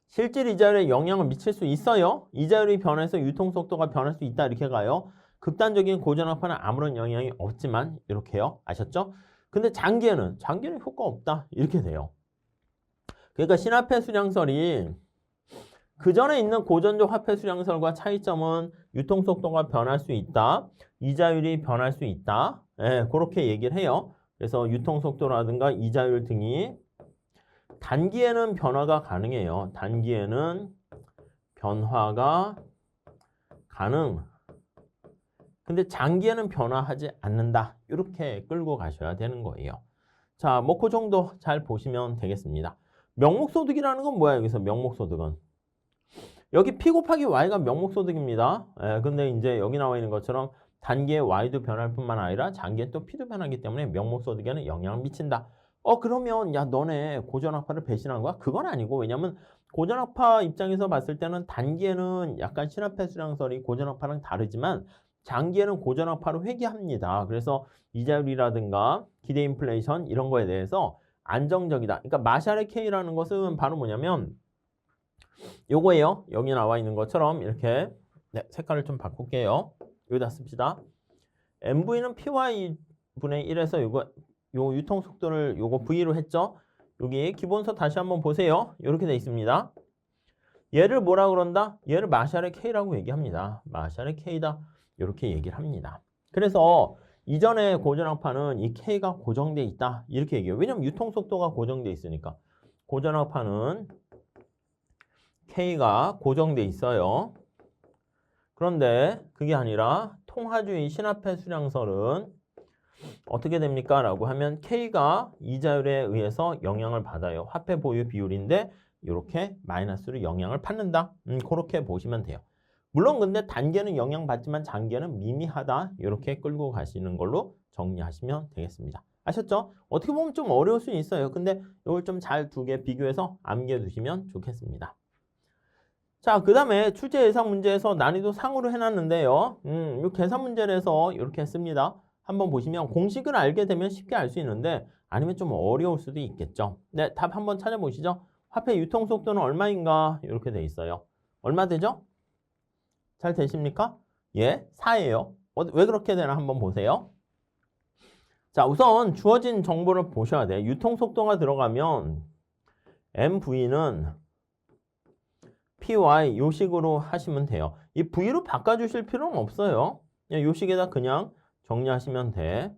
실질 이자율에 영향을 미칠 수 있어요. 이자율이 변해서 유통속도가 변할 수 있다. 이렇게 가요. 극단적인 고전학파는 아무런 영향이 없지만 이렇게요. 아셨죠? 근데 장기에는 효과 없다. 이렇게 돼요. 그러니까 신화폐 수량설이 그 전에 있는 고전적 화폐 수량설과 차이점은 유통속도가 변할 수 있다. 이자율이 변할 수 있다. 예, 그렇게 얘기를 해요. 그래서 유통속도라든가 이자율 등이 단기에는 변화가 가능해요. 단기에는 변화가 가능. 근데 장기에는 변화하지 않는다. 이렇게 끌고 가셔야 되는 거예요. 자, 뭐 그 정도 잘 보시면 되겠습니다. 명목소득이라는 건 뭐야? 여기서 명목소득은. 여기 P 곱하기 Y가 명목소득입니다. 근데 이제 여기 나와 있는 것처럼 단기에 Y도 변할 뿐만 아니라 장기에 또 P도 변하기 때문에 명목소득에는 영향을 미친다. 그러면 야 너네 고전학파를 배신한 거야? 그건 아니고 왜냐면 고전학파 입장에서 봤을 때는 단기에는 약간 신화폐 수량설이 고전학파랑 다르지만 장기에는 고전학파로 회귀합니다. 그래서 이자율이라든가 기대 인플레이션 이런 거에 대해서 안정적이다. 그러니까 마샬의 K라는 것은 바로 뭐냐면 요거예요. 여기 나와 있는 것처럼 이렇게 색깔을 좀 바꿀게요. 여기다 씁시다. MV는 PY 분의 1에서 요 유통속도를 요거 V로 했죠. 여기 기본서 다시 한번 보세요. 이렇게 돼 있습니다. 얘를 뭐라 그런다? 얘를 마샬의 K라고 얘기합니다. 마샬의 K다. 이렇게 얘기를 합니다. 그래서 이전에 고전학파는 이 K가 고정돼 있다. 이렇게 얘기해요. 왜냐면 유통속도가 고정돼 있으니까. 고전학파는 K가 고정돼 있어요. 그런데 그게 아니라 통화주의 신화폐 수량설은 어떻게 됩니까? 라고 하면 K가 이자율에 의해서 영향을 받아요. 화폐 보유 비율인데 이렇게 마이너스로 영향을 받는다. 그렇게 보시면 돼요. 물론 근데 단계는 영향받지만 장기에는 미미하다. 이렇게 끌고 가시는 걸로 정리하시면 되겠습니다. 아셨죠? 어떻게 보면 좀 어려울 수 있어요. 근데 이걸 좀 잘 두 개 비교해서 암기해두시면 좋겠습니다. 자, 그 다음에 출제 예상 문제에서 난이도 상으로 해놨는데요. 이 계산 문제를 해서 이렇게 했습니다. 한번 보시면 공식을 알게 되면 쉽게 알 수 있는데 아니면 좀 어려울 수도 있겠죠. 네, 답 한번 찾아보시죠. 화폐 유통속도는 얼마인가? 이렇게 돼 있어요. 얼마 되죠? 잘 되십니까? 예, 4예요. 왜 그렇게 되나 한번 보세요. 자, 우선 주어진 정보를 보셔야 돼. 유통속도가 들어가면 MV는 PY 요 식으로 하시면 돼요. 이 V로 바꿔주실 필요는 없어요. 그냥 요 식에다 그냥 정리하시면 돼.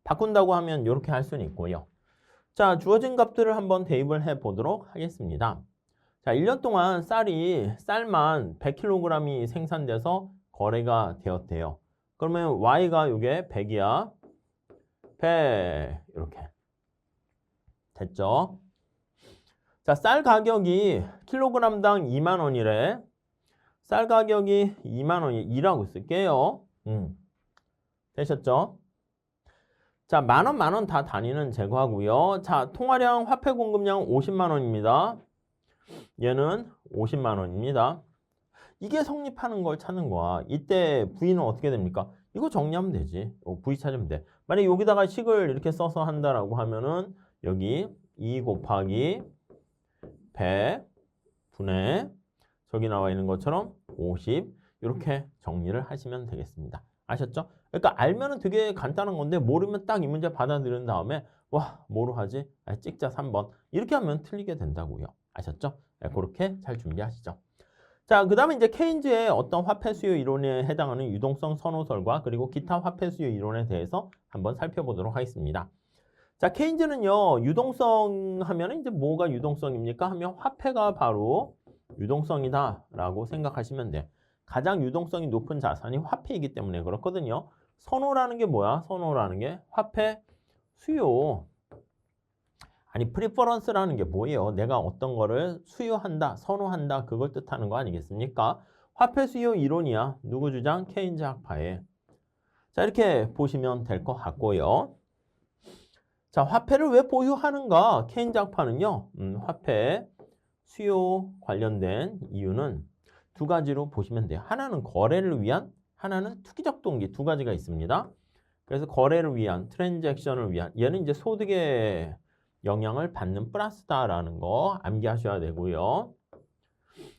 바꾼다고 하면 이렇게 할 수는 있고요. 자, 주어진 값들을 한번 대입을 해 보도록 하겠습니다. 자, 1년 동안 쌀만 100kg이 생산돼서 거래가 되었대요. 그러면 Y가 요게 100이야. 100 이렇게 됐죠? 자, 쌀 가격이 킬로그램당 2만 원이래. 쌀 가격이 2만 원이 2라고 쓸게요. 되셨죠? 자, 만 원 다 단위는 제거하고요. 자, 통화량 화폐 공급량 50만 원입니다. 얘는 50만 원입니다. 이게 성립하는 걸 찾는 거야. 이때 V는 어떻게 됩니까? 이거 정리하면 되지. V 찾으면 돼. 만약에 여기다가 식을 이렇게 써서 한다라고 하면은 여기 2 곱하기 100 분의 저기 나와 있는 것처럼 50 이렇게 정리를 하시면 되겠습니다. 아셨죠? 그러니까 알면은 되게 간단한 건데 모르면 딱 이 문제 받아들인 다음에 와 뭐로 하지? 찍자 3번 이렇게 하면 틀리게 된다고요. 아셨죠? 그렇게 잘 준비하시죠. 자. 자, 그 다음에 이제 케인즈의 어떤 화폐 수요 이론에 해당하는 유동성 선호설과 그리고 기타 화폐 수요 이론에 대해서 한번 살펴보도록 하겠습니다. 자, 케인즈는요, 유동성 하면 이제 뭐가 유동성입니까? 하면 화폐가 바로 유동성이다라고 생각하시면 돼. 가장 유동성이 높은 자산이 화폐이기 때문에 그렇거든요. 선호라는 게 뭐야? 선호라는 게 화폐 수요. 아니, 프리퍼런스라는 게 뭐예요? 내가 어떤 거를 수요한다, 선호한다, 그걸 뜻하는 거 아니겠습니까? 화폐 수요 이론이야. 누구 주장? 케인즈 학파에. 자, 이렇게 보시면 될 것 같고요. 자, 화폐를 왜 보유하는가? 케인즈 학파는요, 화폐 수요 관련된 이유는 두 가지로 보시면 돼요. 하나는 거래를 위한, 하나는 투기적 동기 두 가지가 있습니다. 그래서 거래를 위한, 트랜잭션을 위한, 얘는 이제 소득에 영향을 받는 플러스다라는 거 암기하셔야 되고요.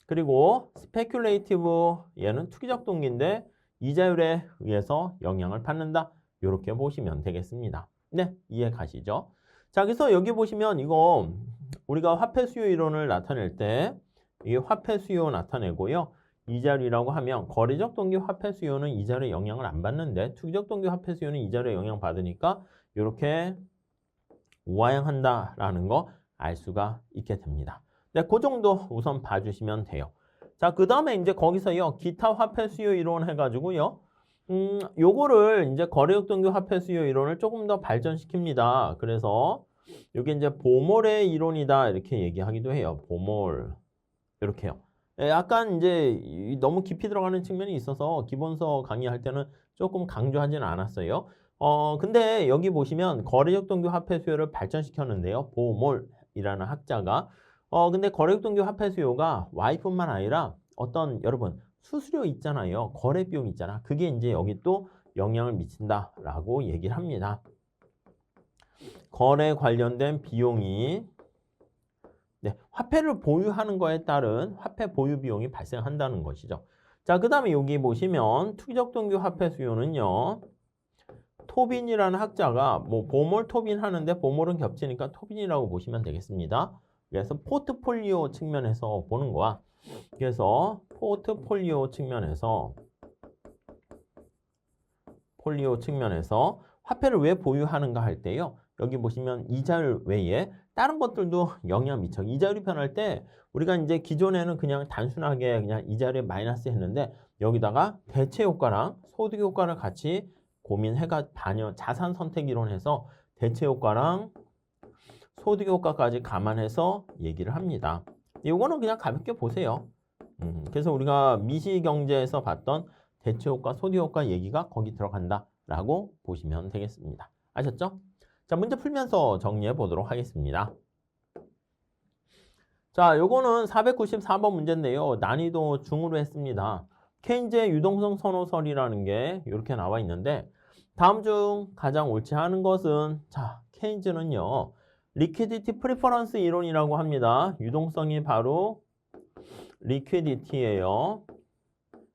그리고 스페큘레이티브, 얘는 투기적 동기인데 이자율에 의해서 영향을 받는다. 이렇게 보시면 되겠습니다. 네, 이해 가시죠? 자, 그래서 여기 보시면 이거 우리가 화폐 수요 이론을 나타낼 때 이게 화폐 수요 나타내고요. 이자율이라고 하면 거래적 동기 화폐 수요는 이자율에 영향을 안 받는데 투기적 동기 화폐 수요는 이자율에 영향 받으니까 이렇게 우하향한다라는 거 알 수가 있게 됩니다. 네, 그 정도 우선 봐주시면 돼요. 자, 그 다음에 이제 거기서요, 기타 화폐 수요 이론 해가지고요, 요거를 이제 거래적 동기 화폐 수요 이론을 조금 더 발전시킵니다. 그래서 이게 이제 보몰의 이론이다 이렇게 얘기하기도 해요. 보몰 이렇게요. 약간 이제 너무 깊이 들어가는 측면이 있어서 기본서 강의할 때는 조금 강조하지는 않았어요. 근데 여기 보시면 거래적 동기 화폐 수요를 발전시켰는데요. 보몰이라는 학자가. 근데 거래적 동기 화폐 수요가 Y뿐만 아니라 어떤 여러분 수수료 있잖아요. 거래 비용 있잖아. 그게 이제 여기 또 영향을 미친다라고 얘기를 합니다. 거래 관련된 비용이 네, 화폐를 보유하는 거에 따른 화폐 보유 비용이 발생한다는 것이죠. 자, 그 다음에 여기 보시면 투기적 동기 화폐 수요는요. 토빈이라는 학자가 뭐 보몰 토빈 하는데 보몰은 겹치니까 토빈이라고 보시면 되겠습니다. 그래서 포트폴리오 측면에서 보는 거야. 그래서 포트폴리오 측면에서 화폐를 왜 보유하는가 할 때요. 여기 보시면 이자율 외에 다른 것들도 영향 미쳐. 이자율이 변할 때 우리가 이제 기존에는 그냥 단순하게 그냥 이자율에 마이너스 했는데 여기다가 대체 효과랑 소득 효과를 같이 고민해가 자산 선택 이론해서 대체 효과랑 소득 효과까지 감안해서 얘기를 합니다. 이거는 그냥 가볍게 보세요. 그래서 우리가 미시경제에서 봤던 대체 효과, 소득 효과 얘기가 거기 들어간다라고 보시면 되겠습니다. 아셨죠? 자, 문제 풀면서 정리해 보도록 하겠습니다. 자, 요거는 494번 문제인데요. 난이도 중으로 했습니다. 케인즈의 유동성 선호설이라는 게 이렇게 나와 있는데 다음 중 가장 옳지 않은 것은 자, 케인즈는요. 리퀴디티 프리퍼런스 이론이라고 합니다. 유동성이 바로 리퀴디티예요.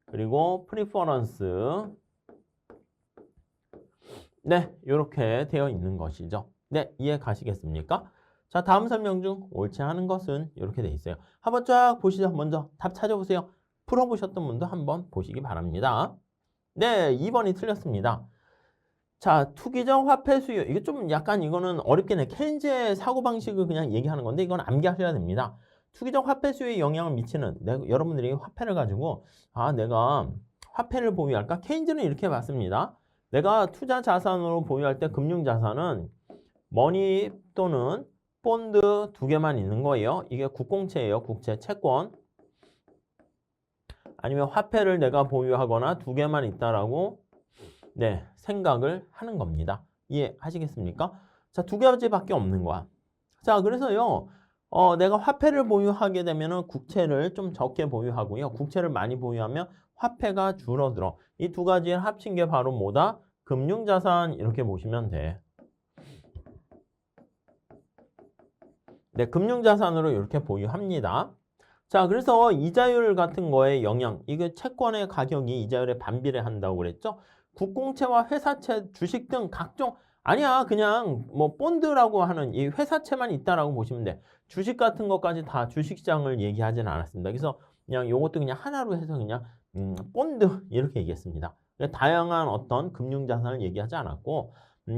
그리고 프리퍼런스 네, 이렇게 되어 있는 것이죠. 네, 이해 가시겠습니까? 자, 다음 설명 중 옳지 않은 것은 이렇게 돼 있어요. 한번 쫙 보시죠. 먼저 답 찾아보세요. 풀어보셨던 분도 한번 보시기 바랍니다. 네, 2번이 틀렸습니다. 자, 투기적 화폐 수요. 이게 좀 약간 이거는 어렵긴 해. 케인즈의 사고방식을 그냥 얘기하는 건데 이건 암기하셔야 됩니다. 투기적 화폐 수요에 영향을 미치는 여러분들이 화폐를 가지고 내가 화폐를 보유할까? 케인즈는 이렇게 봤습니다. 내가 투자 자산으로 보유할 때 금융 자산은 머니 또는 본드 두 개만 있는 거예요. 이게 국공채예요. 국채, 채권. 아니면 화폐를 내가 보유하거나 두 개만 있다라고 네, 생각을 하는 겁니다. 이해하시겠습니까? 자, 두 가지밖에 없는 거야. 자, 그래서요. 내가 화폐를 보유하게 되면은 국채를 좀 적게 보유하고요. 국채를 많이 보유하면 화폐가 줄어들어. 이 두 가지를 합친 게 바로 뭐다? 금융자산 이렇게 보시면 돼. 네, 금융자산으로 이렇게 보유합니다. 자, 그래서 이자율 같은 거에 영향, 이게 채권의 가격이 이자율에 반비례한다고 그랬죠? 국공채와 회사채, 주식 등 각종 아니야, 그냥 뭐 본드라고 하는 이 회사채만 있다라고 보시면 돼. 주식 같은 것까지 다 주식시장을 얘기하지는 않았습니다. 그래서 그냥 요것도 그냥 하나로 해서 그냥 본드 이렇게 얘기했습니다. 다양한 어떤 금융자산을 얘기하지 않았고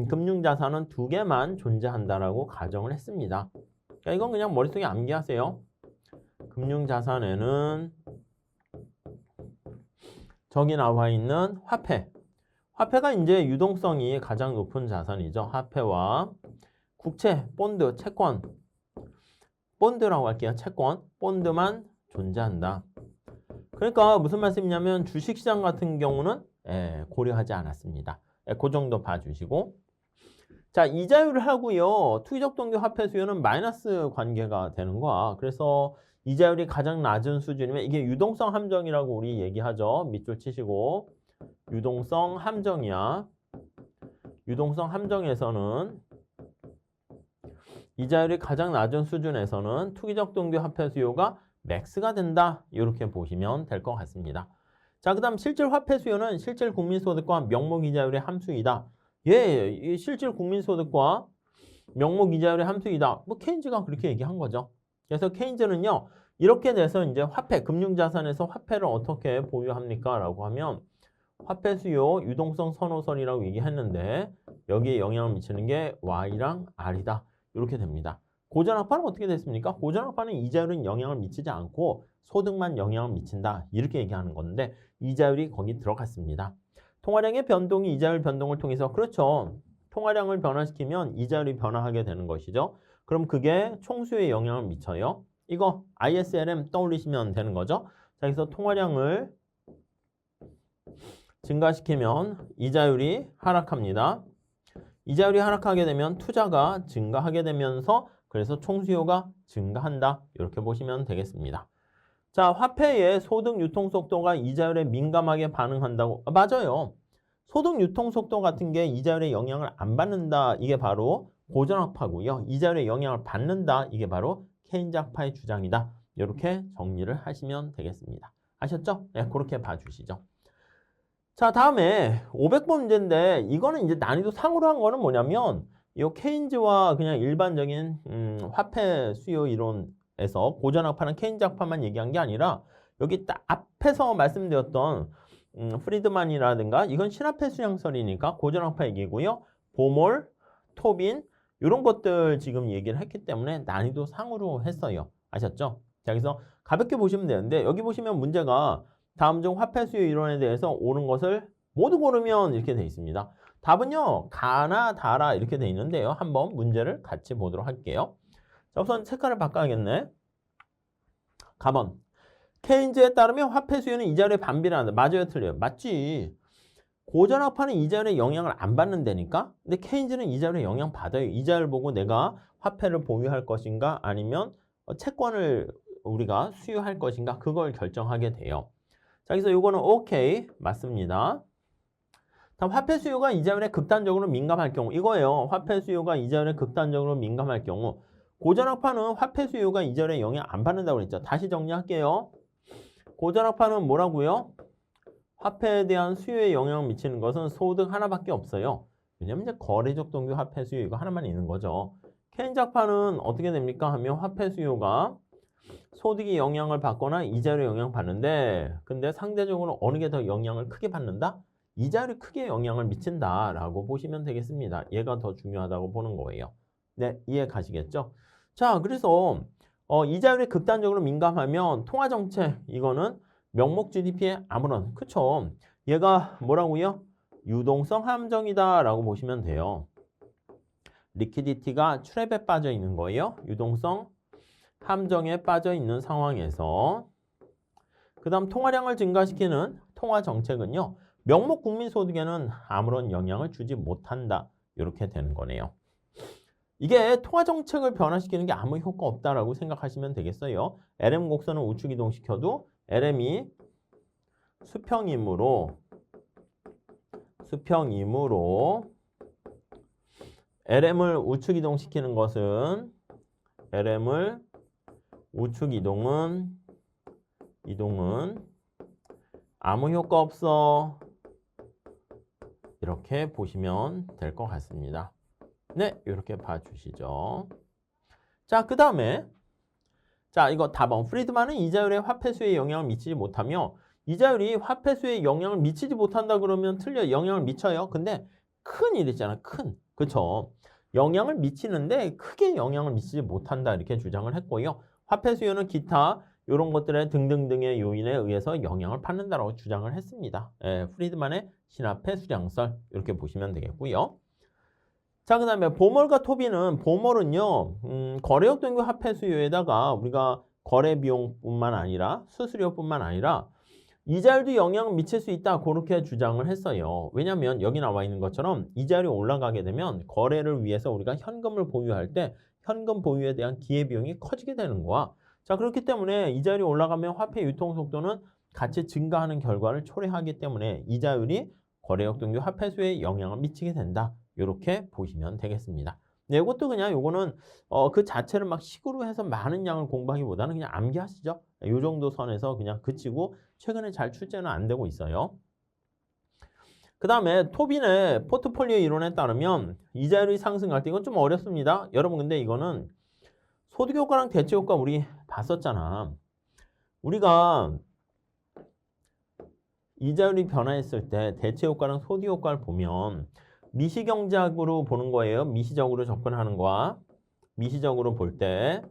금융자산은 두 개만 존재한다라고 가정을 했습니다. 그러니까 이건 그냥 머릿속에 암기하세요. 금융자산에는 저기 나와 있는 화폐. 화폐가 이제 유동성이 가장 높은 자산이죠. 화폐와 국채, 본드, 채권. 본드라고 할게요. 채권, 본드만 존재한다. 그러니까 무슨 말씀이냐면 주식시장 같은 경우는 고려하지 않았습니다. 그 정도 봐주시고. 자, 이자율을 하고요. 투기적 동기 화폐 수요는 마이너스 관계가 되는 거야. 그래서 이자율이 가장 낮은 수준이면 이게 유동성 함정이라고 우리 얘기하죠. 밑줄 치시고. 유동성 함정이야. 유동성 함정에서는 이자율이 가장 낮은 수준에서는 투기적 동기 화폐 수요가 맥스가 된다. 이렇게 보시면 될 것 같습니다. 자, 그 다음 실질 화폐 수요는 실질 국민소득과 명목 이자율의 함수이다. 이 실질 국민소득과 명목 이자율의 함수이다. 뭐 케인즈가 그렇게 얘기한 거죠. 그래서 케인즈는요. 이렇게 돼서 이제 화폐, 금융자산에서 화폐를 어떻게 보유합니까? 라고 하면 화폐 수요 유동성 선호선이라고 얘기했는데 여기에 영향을 미치는 게 Y랑 R이다. 이렇게 됩니다. 고전학파는 어떻게 됐습니까? 고전학파는 이자율은 영향을 미치지 않고 소득만 영향을 미친다. 이렇게 얘기하는 건데 이자율이 거기 들어갔습니다. 통화량의 변동이 이자율 변동을 통해서 그렇죠. 통화량을 변화시키면 이자율이 변화하게 되는 것이죠. 그럼 그게 총수에 영향을 미쳐요. 이거 ISLM 떠올리시면 되는 거죠. 자, 그래서 통화량을 증가시키면 이자율이 하락합니다. 이자율이 하락하게 되면 투자가 증가하게 되면서 그래서 총수요가 증가한다. 이렇게 보시면 되겠습니다. 자, 화폐의 소득 유통 속도가 이자율에 민감하게 반응한다고. 맞아요. 소득 유통 속도 같은 게 이자율에 영향을 안 받는다. 이게 바로 고전학파고요. 이자율에 영향을 받는다. 이게 바로 케인즈학파의 주장이다. 이렇게 정리를 하시면 되겠습니다. 아셨죠? 네, 그렇게 봐주시죠. 자, 다음에 500번 문제인데 이거는 이제 난이도 상으로 한 거는 뭐냐면 이 케인즈와 그냥 일반적인 화폐 수요 이론에서 고전학파는 케인즈학파만 얘기한 게 아니라 여기 딱 앞에서 말씀드렸던 프리드만이라든가 이건 신화폐 수량설이니까 고전학파 얘기고요. 보몰, 토빈 이런 것들 지금 얘기를 했기 때문에 난이도 상으로 했어요. 아셨죠? 자, 그래서 가볍게 보시면 되는데 여기 보시면 문제가 다음 중 화폐 수요 이론에 대해서 옳은 것을 모두 고르면 이렇게 돼 있습니다. 답은요. 가나 다라 이렇게 돼 있는데요. 한번 문제를 같이 보도록 할게요. 자, 우선 색깔을 바꿔야겠네. 가번. 케인즈에 따르면 화폐 수요는 이자율에 반비례한다. 맞아요, 틀려요? 맞지. 고전학파는 이자율에 영향을 안 받는다니까? 근데 케인즈는 이자율에 영향 받아요. 이자율 보고 내가 화폐를 보유할 것인가 아니면 채권을 우리가 수요할 것인가 그걸 결정하게 돼요. 자, 그래서 이거는 오케이 맞습니다. 다음 화폐 수요가 이자율에 극단적으로 민감할 경우 이거예요. 화폐 수요가 이자율에 극단적으로 민감할 경우 고전학파는 화폐 수요가 이자율에 영향 안 받는다고 그랬죠. 다시 정리할게요. 고전학파는 뭐라고요? 화폐에 대한 수요에 영향을 미치는 것은 소득 하나밖에 없어요. 왜냐면 이제 거래적 동기 화폐 수요 이거 하나만 있는 거죠. 케인즈학파는 어떻게 됩니까? 하면 화폐 수요가 소득이 영향을 받거나 이자율에 영향을 받는데 근데 상대적으로 어느 게 더 영향을 크게 받는다? 이자율이 크게 영향을 미친다라고 보시면 되겠습니다. 얘가 더 중요하다고 보는 거예요. 네, 이해 가시겠죠? 자, 그래서 이자율에 극단적으로 민감하면 통화정책 이거는 명목 GDP에 아무런 그쵸? 얘가 뭐라고요? 유동성 함정이다라고 보시면 돼요. 리퀴디티가 트랩에 빠져 있는 거예요. 유동성 함정에 빠져 있는 상황에서 그 다음 통화량을 증가시키는 통화정책은요. 명목 국민소득에는 아무런 영향을 주지 못한다. 이렇게 되는 거네요. 이게 통화정책을 변화시키는 게 아무 효과 없다라고 생각하시면 되겠어요. LM 곡선을 우측 이동시켜도 LM이 수평이므로 LM을 우측 이동시키는 것은 LM을 우측 이동은 아무 효과 없어. 이렇게 보시면 될 것 같습니다. 네, 이렇게 봐주시죠. 자, 그 다음에 자, 이거 답은 프리드만은 이자율의 화폐수에 영향을 미치지 못하며 이자율이 화폐수에 영향을 미치지 못한다 그러면 틀려. 영향을 미쳐요. 근데 큰 일이잖아. 큰. 그쵸? 영향을 미치는데 크게 영향을 미치지 못한다 이렇게 주장을 했고요. 화폐 수요는 기타 이런 것들의 등등등의 요인에 의해서 영향을 받는다라고 주장을 했습니다. 예, 프리드만의 신화폐 수량설 이렇게 보시면 되겠고요. 자, 그 다음에 보멀과 토비는 보멀은요. 거래역 등급 화폐 수요에다가 우리가 거래 비용뿐만 아니라 수수료뿐만 아니라 이자율도 영향을 미칠 수 있다 그렇게 주장을 했어요. 왜냐하면 여기 나와 있는 것처럼 이자율이 올라가게 되면 거래를 위해서 우리가 현금을 보유할 때 현금 보유에 대한 기회비용이 커지게 되는 거야. 자, 그렇기 때문에 이자율이 올라가면 화폐 유통 속도는 같이 증가하는 결과를 초래하기 때문에 이자율이 거래역 등급 화폐 수요에 영향을 미치게 된다. 이렇게 보시면 되겠습니다. 네, 이것도 그냥 요거는 그 자체를 막 식으로 해서 많은 양을 공부하기보다는 그냥 암기하시죠. 이 정도 선에서 그냥 그치고 최근에 잘 출제는 안 되고 있어요. 그 다음에 토빈의 포트폴리오 이론에 따르면 이자율이 상승할 때 이건 좀 어렵습니다. 여러분 근데 이거는 소득효과랑 대체효과 우리 봤었잖아. 우리가 이자율이 변화했을 때 대체효과랑 소득효과를 보면 미시경제학으로 보는 거예요. 미시적으로 접근하는 거와 미시적으로 볼 때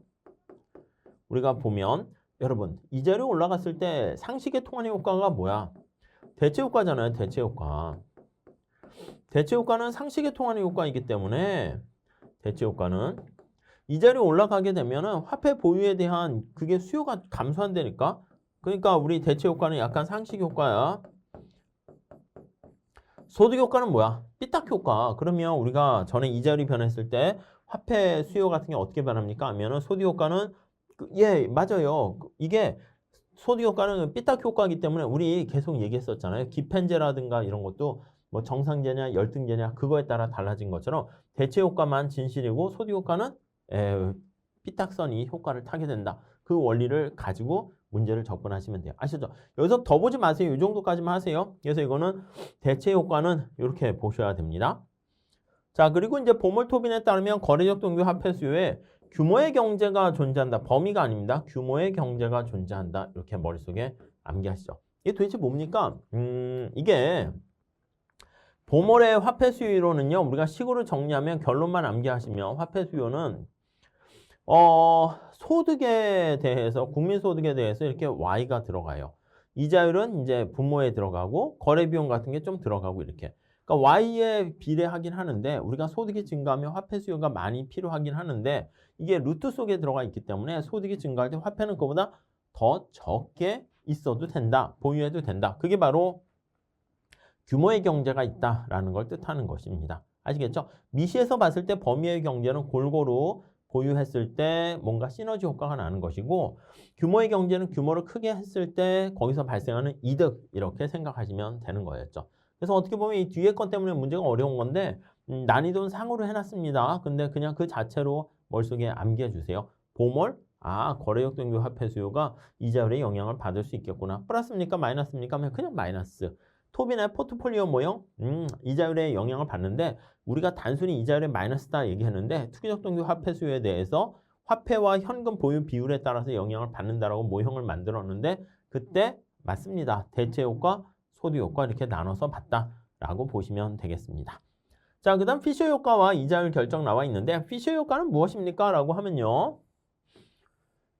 우리가 보면 여러분 이자율이 올라갔을 때 상식의 통환의 효과가 뭐야? 대체효과잖아요. 대체효과. 대체효과는 상식의 통환의 효과이기 때문에 대체효과는 이자율이 올라가게 되면은 화폐 보유에 대한 그게 수요가 감소한다니까. 그러니까 우리 대체효과는 약간 상식 효과야. 소득 효과는 뭐야? 삐딱 효과. 그러면 우리가 전에 이자율이 변했을 때 화폐 수요 같은 게 어떻게 변합니까? 하면은 소득 효과는 예, 맞아요. 이게 소득 효과는 삐딱 효과이기 때문에 우리 계속 얘기했었잖아요. 기펜제라든가 이런 것도 뭐 정상제냐 열등제냐 그거에 따라 달라진 것처럼 대체 효과만 진실이고 소득 효과는 삐딱선이 효과를 타게 된다. 그 원리를 가지고 문제를 접근하시면 돼요. 아시죠? 여기서 더 보지 마세요. 이 정도까지만 하세요. 그래서 이거는 대체 효과는 이렇게 보셔야 됩니다. 자, 그리고 이제 보멀토빈에 따르면 거래적 동기 화폐 수요에 규모의 경제가 존재한다. 범위가 아닙니다. 규모의 경제가 존재한다. 이렇게 머릿속에 암기하시죠. 이게 도대체 뭡니까? 이게 보멀의 화폐 수요로는요. 우리가 식으로 정리하면 결론만 암기하시면 화폐 수요는 소득에 대해서 국민소득에 대해서 이렇게 Y가 들어가요. 이자율은 이제 분모에 들어가고 거래 비용 같은 게 좀 들어가고 이렇게. 그러니까 Y에 비례하긴 하는데 우리가 소득이 증가하면 화폐 수요가 많이 필요하긴 하는데 이게 루트 속에 들어가 있기 때문에 소득이 증가할 때 화폐는 그보다 더 적게 있어도 된다. 보유해도 된다. 그게 바로 규모의 경제가 있다라는 걸 뜻하는 것입니다. 아시겠죠? 미시에서 봤을 때 범위의 경제는 골고루 보유했을 때 뭔가 시너지 효과가 나는 것이고 규모의 경제는 규모를 크게 했을 때 거기서 발생하는 이득 이렇게 생각하시면 되는 거였죠. 그래서 어떻게 보면 이 뒤에 것 때문에 문제가 어려운 건데 난이도는 상으로 해놨습니다. 근데 그냥 그 자체로 머릿속에 암기해 주세요. 보멀? 거래역 등급 화폐 수요가 이자율에 영향을 받을 수 있겠구나. 플러스입니까? 마이너스입니까? 그냥 마이너스. 토빈의 포트폴리오 모형? 이자율에 영향을 받는데 우리가 단순히 이자율의 마이너스다 얘기했는데 투기적 동기 화폐 수요에 대해서 화폐와 현금 보유 비율에 따라서 영향을 받는다라고 모형을 만들었는데 그때 맞습니다. 대체 효과, 소득 효과 이렇게 나눠서 봤다라고 보시면 되겠습니다. 자, 그 다음 피셔 효과와 이자율 결정 나와 있는데 피셔 효과는 무엇입니까? 라고 하면요.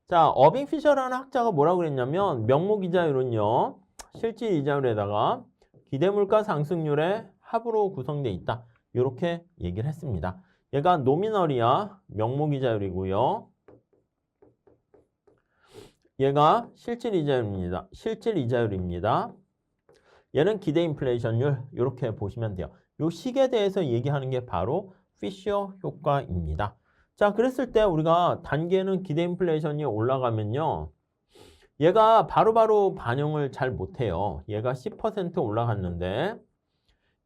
자, 어빙 피셔라는 학자가 뭐라고 그랬냐면 명목 이자율은요. 실질 이자율에다가 기대물가 상승률의 합으로 구성되어 있다. 이렇게 얘기를 했습니다. 얘가 노미널이야. 명목 이자율이고요. 얘가 실질 이자율입니다. 실질 이자율입니다. 얘는 기대 인플레이션율 이렇게 보시면 돼요. 이 식에 대해서 얘기하는 게 바로 피셔 효과입니다. 자, 그랬을 때 우리가 단계는 기대 인플레이션이 올라가면요. 얘가 바로바로 반영을 잘 못해요. 얘가 10% 올라갔는데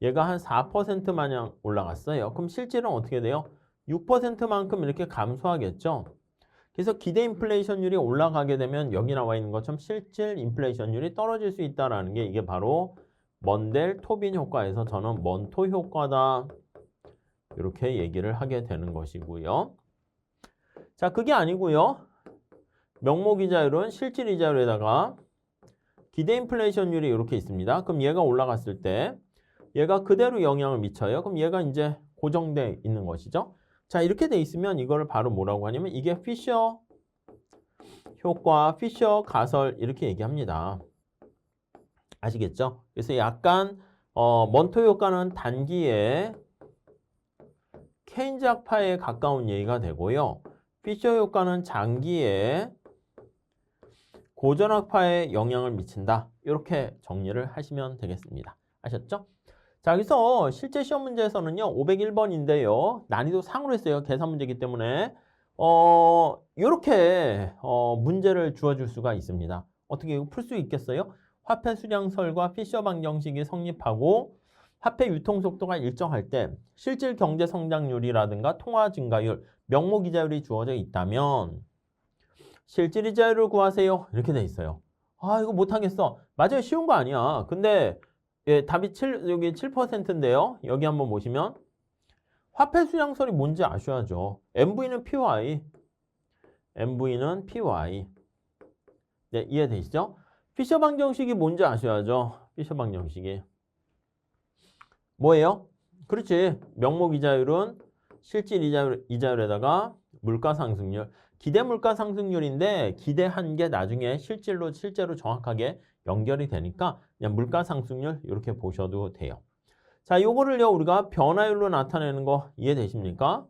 얘가 한 4% 마냥 올라갔어요. 그럼 실질은 어떻게 돼요? 6%만큼 이렇게 감소하겠죠. 그래서 기대 인플레이션율이 올라가게 되면 여기 나와 있는 것처럼 실질 인플레이션율이 떨어질 수 있다는 게 이게 바로 먼델 토빈 효과에서 저는 먼토 효과다. 이렇게 얘기를 하게 되는 것이고요. 자, 그게 아니고요. 명목이자율은 실질이자율에다가 기대 인플레이션율이 이렇게 있습니다. 그럼 얘가 올라갔을 때 얘가 그대로 영향을 미쳐요. 그럼 얘가 이제 고정돼 있는 것이죠. 자, 이렇게 돼 있으면 이거를 바로 뭐라고 하냐면 이게 피셔 효과, 피셔 가설 이렇게 얘기합니다. 아시겠죠? 그래서 약간 먼토 효과는 단기에 케인즈 학파에 가까운 얘기가 되고요. 피셔 효과는 장기에 고전 학파에 영향을 미친다. 이렇게 정리를 하시면 되겠습니다. 아셨죠? 자, 여기서 실제 시험 문제에서는요. 501번인데요. 난이도 상으로 했어요. 계산 문제이기 때문에 이렇게 문제를 주어줄 수가 있습니다. 어떻게 이거 풀 수 있겠어요? 화폐 수량설과 피셔 방정식이 성립하고 화폐 유통 속도가 일정할 때 실질 경제 성장률이라든가 통화 증가율, 명목 이자율이 주어져 있다면 실질 이자율을 구하세요. 이렇게 돼 있어요. 아, 이거 못하겠어. 맞아요. 쉬운 거 아니야. 근데 예, 답이 여기 7%인데요. 여기 한번 보시면 화폐 수량설이 뭔지 아셔야죠. MV는 PY. MV는 PY. 네, 이해되시죠? 피셔 방정식이 뭔지 아셔야죠. 피셔 방정식이. 뭐예요? 그렇지. 명목 이자율은 실질 이자율에다가 물가 상승률. 기대 물가 상승률인데 기대한 게 나중에 실제로 정확하게 연결이 되니까 그냥 물가 상승률 이렇게 보셔도 돼요. 자, 요거를요 우리가 변화율로 나타내는 거 이해되십니까?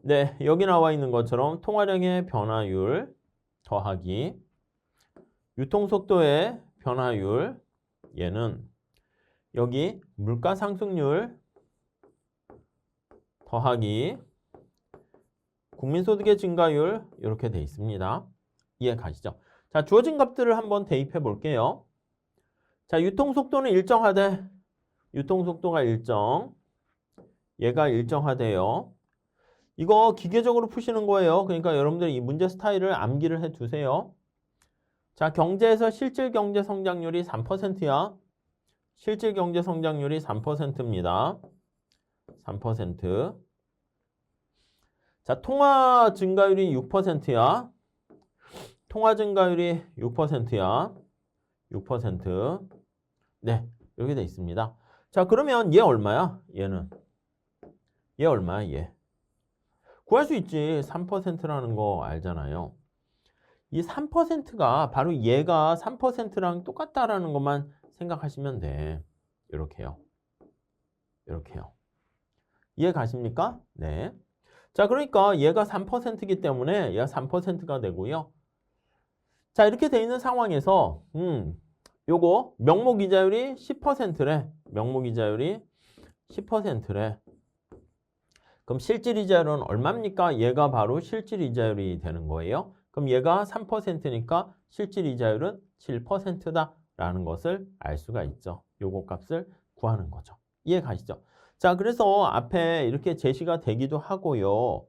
네, 여기 나와 있는 것처럼 통화량의 변화율 더하기 유통속도의 변화율 얘는 여기 물가 상승률 더하기 국민소득의 증가율 이렇게 돼 있습니다. 이해 가시죠? 자, 주어진 값들을 한번 대입해 볼게요. 자, 유통속도는 일정하되 유통속도가 일정 얘가 일정하대요. 이거 기계적으로 푸시는 거예요. 그러니까 여러분들 이 문제 스타일을 암기를 해 두세요. 자, 경제에서 실질 경제 성장률이 3%야. 실질 경제 성장률이 3%입니다. 3%. 자, 통화 증가율이 6%야. 통화 증가율이 6%야. 6%. 네, 이렇게 돼 있습니다. 자, 그러면 얘 얼마야? 얘는. 얘 얼마야, 얘? 구할 수 있지. 3%라는 거 알잖아요. 이 3%가 바로 얘가 3%랑 똑같다라는 것만 생각하시면 돼. 이렇게요. 이렇게요. 이해 가십니까? 네. 자, 그러니까 얘가 3%이기 때문에 얘가 3%가 되고요. 자, 이렇게 돼 있는 상황에서 요거 명목 이자율이 10%래. 명목 이자율이 10%래. 그럼 실질 이자율은 얼마입니까? 얘가 바로 실질 이자율이 되는 거예요. 그럼 얘가 3%니까 실질 이자율은 7%다라는 것을 알 수가 있죠. 요거 값을 구하는 거죠. 이해 가시죠? 자, 그래서 앞에 이렇게 제시가 되기도 하고요.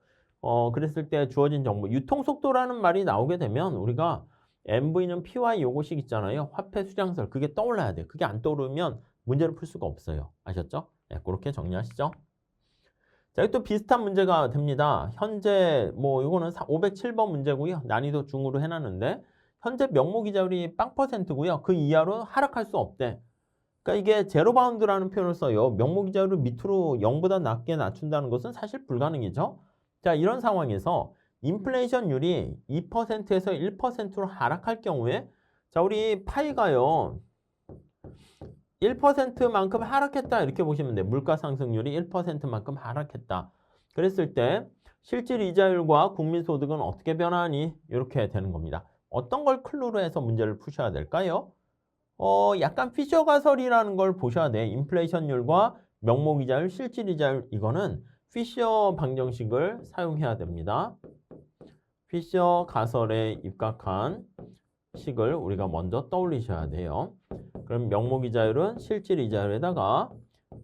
그랬을 때 주어진 정보, 유통속도라는 말이 나오게 되면 우리가 MV는 PY 요거식 있잖아요. 화폐 수량설. 그게 떠올라야 돼요. 그게 안 떠오르면 문제를 풀 수가 없어요. 아셨죠? 네, 그렇게 정리하시죠. 자, 여기 또 비슷한 문제가 됩니다. 현재 이거는 507번 문제고요. 난이도 중으로 해놨는데 현재 명목 이자율이 0%고요. 그 이하로 하락할 수 없대. 그러니까 이게 제로 바운드라는 표현을 써요. 명목 이자율을 밑으로 0보다 낮게 낮춘다는 것은 사실 불가능이죠. 자, 이런 상황에서 인플레이션율이 2%에서 1%로 하락할 경우에 자, 우리 파이가요. 1%만큼 하락했다 이렇게 보시면 돼요. 물가 상승률이 1%만큼 하락했다. 그랬을 때 실질 이자율과 국민소득은 어떻게 변하니? 이렇게 되는 겁니다. 어떤 걸 클루로 해서 문제를 푸셔야 될까요? 약간 피셔 가설이라는 걸 보셔야 돼. 인플레이션율과 명목 이자율, 실질 이자율 이거는 피셔 방정식을 사용해야 됩니다. 피셔 가설에 입각한 식을 우리가 먼저 떠올리셔야 돼요. 그럼 명목 이자율은 실질 이자율에다가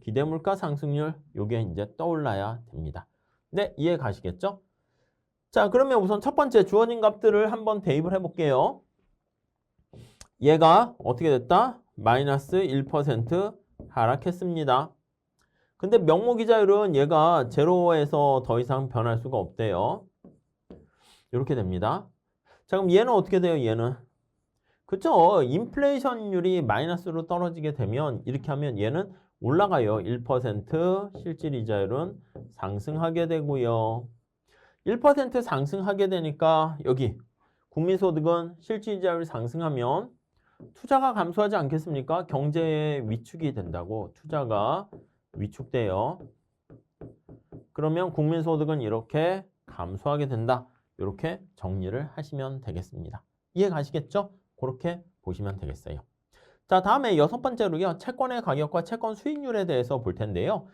기대 물가 상승률 요게 이제 떠올라야 됩니다. 네, 이해 가시겠죠? 자, 그러면 우선 첫 번째 주어진 값들을 한번 대입을 해볼게요. 얘가 어떻게 됐다? 마이너스 1% 하락했습니다. 근데 명목 이자율은 얘가 제로에서 더 이상 변할 수가 없대요. 이렇게 됩니다. 자, 그럼 얘는 어떻게 돼요? 얘는. 그쵸? 인플레이션율이 마이너스로 떨어지게 되면 이렇게 하면 얘는 올라가요. 1% 실질 이자율은 상승하게 되고요. 1% 상승하게 되니까 여기 국민소득은 실질 이자율이 상승하면 투자가 감소하지 않겠습니까? 경제의 위축이 된다고. 투자가 위축돼요. 그러면 국민소득은 이렇게 감소하게 된다. 이렇게 정리를 하시면 되겠습니다. 이해 가시겠죠? 그렇게 보시면 되겠어요. 자, 다음에 6번째로요. 채권의 가격과 채권 수익률에 대해서 볼 텐데요.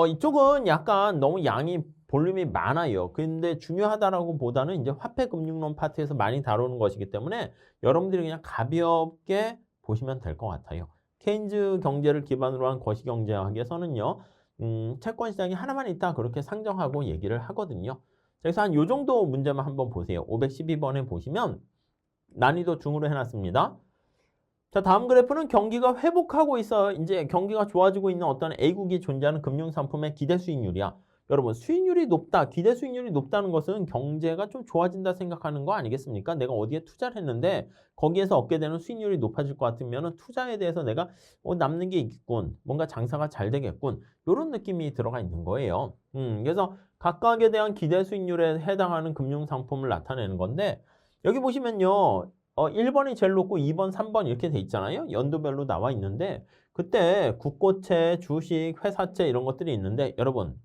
이쪽은 약간 너무 양이 볼륨이 많아요. 근데 중요하다라고 보다는 이제 화폐금융론 파트에서 많이 다루는 것이기 때문에 여러분들이 그냥 가볍게 보시면 될 것 같아요. 케인즈 경제를 기반으로 한 거시경제학에서는요. 채권 시장이 하나만 있다 그렇게 상정하고 얘기를 하거든요. 그래서 한 요 정도 문제만 한번 보세요. 512번에 보시면 난이도 중으로 해놨습니다. 자, 다음 그래프는 경기가 회복하고 있어. 이제 경기가 좋아지고 있는 어떤 A국이 존재하는 금융상품의 기대 수익률이야. 여러분, 수익률이 높다, 기대 수익률이 높다는 것은 경제가 좀 좋아진다 생각하는 거 아니겠습니까? 내가 어디에 투자를 했는데 거기에서 얻게 되는 수익률이 높아질 것 같으면 투자에 대해서 내가 남는 게 있겠군, 뭔가 장사가 잘 되겠군, 이런 느낌이 들어가 있는 거예요. 그래서 각각에 대한 기대 수익률에 해당하는 금융상품을 나타내는 건데 여기 보시면요. 1번이 제일 높고 2번, 3번 이렇게 돼 있잖아요. 연도별로 나와 있는데 그때 국고채, 주식, 회사채 이런 것들이 있는데 여러분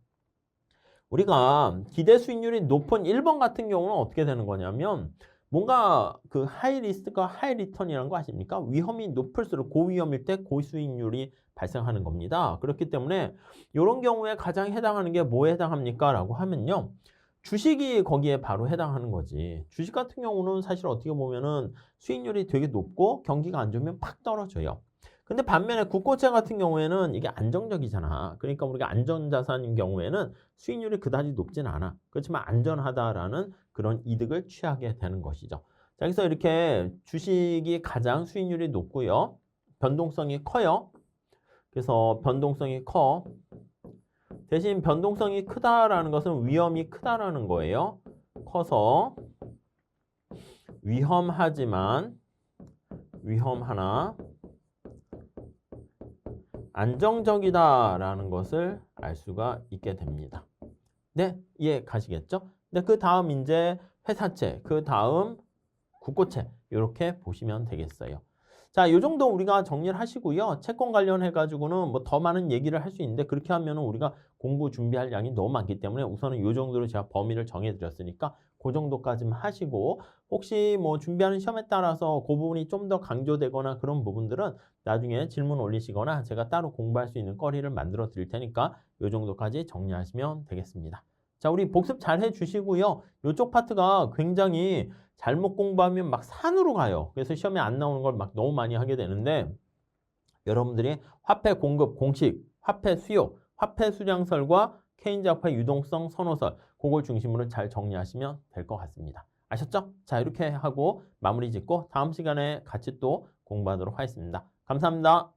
우리가 기대 수익률이 높은 1번 같은 경우는 어떻게 되는 거냐면 뭔가 그 하이 리스크가 하이 리턴이라는 거 아십니까? 위험이 높을수록 고위험일 때 고수익률이 발생하는 겁니다. 그렇기 때문에 이런 경우에 가장 해당하는 게 뭐에 해당합니까? 라고 하면요. 주식이 거기에 바로 해당하는 거지. 주식 같은 경우는 사실 어떻게 보면은 수익률이 되게 높고 경기가 안 좋으면 팍 떨어져요. 근데 반면에 국고채 같은 경우에는 이게 안정적이잖아. 그러니까 우리가 안전자산인 경우에는 수익률이 그다지 높진 않아. 그렇지만 안전하다라는 그런 이득을 취하게 되는 것이죠. 자, 그래서 이렇게 주식이 가장 수익률이 높고요. 변동성이 커요. 그래서 변동성이 커. 대신 변동성이 크다라는 것은 위험이 크다라는 거예요. 커서 위험하지만 위험하나 안정적이다라는 것을 알 수가 있게 됩니다. 네, 이해 가시겠죠? 네, 그 다음 이제 회사채, 그 다음 국고채 이렇게 보시면 되겠어요. 자, 이 정도 우리가 정리를 하시고요. 채권 관련해 가지고는 뭐 더 많은 얘기를 할 수 있는데 그렇게 하면은 우리가 공부 준비할 양이 너무 많기 때문에 우선은 이 정도로 제가 범위를 정해 드렸으니까 그 정도까지만 하시고 혹시 뭐 준비하는 시험에 따라서 그 부분이 좀 더 강조되거나 그런 부분들은 나중에 질문 올리시거나 제가 따로 공부할 수 있는 거리를 만들어 드릴 테니까 이 정도까지 정리하시면 되겠습니다. 자, 우리 복습 잘 해주시고요. 이쪽 파트가 굉장히 잘못 공부하면 막 산으로 가요. 그래서 시험에 안 나오는 걸 막 너무 많이 하게 되는데 여러분들이 화폐 공급 공식, 화폐 수요, 화폐 수량설과 케인즈 학파의 유동성 선호설 그걸 중심으로 잘 정리하시면 될 것 같습니다. 아셨죠? 자, 이렇게 하고 마무리 짓고 다음 시간에 같이 또 공부하도록 하겠습니다. 감사합니다.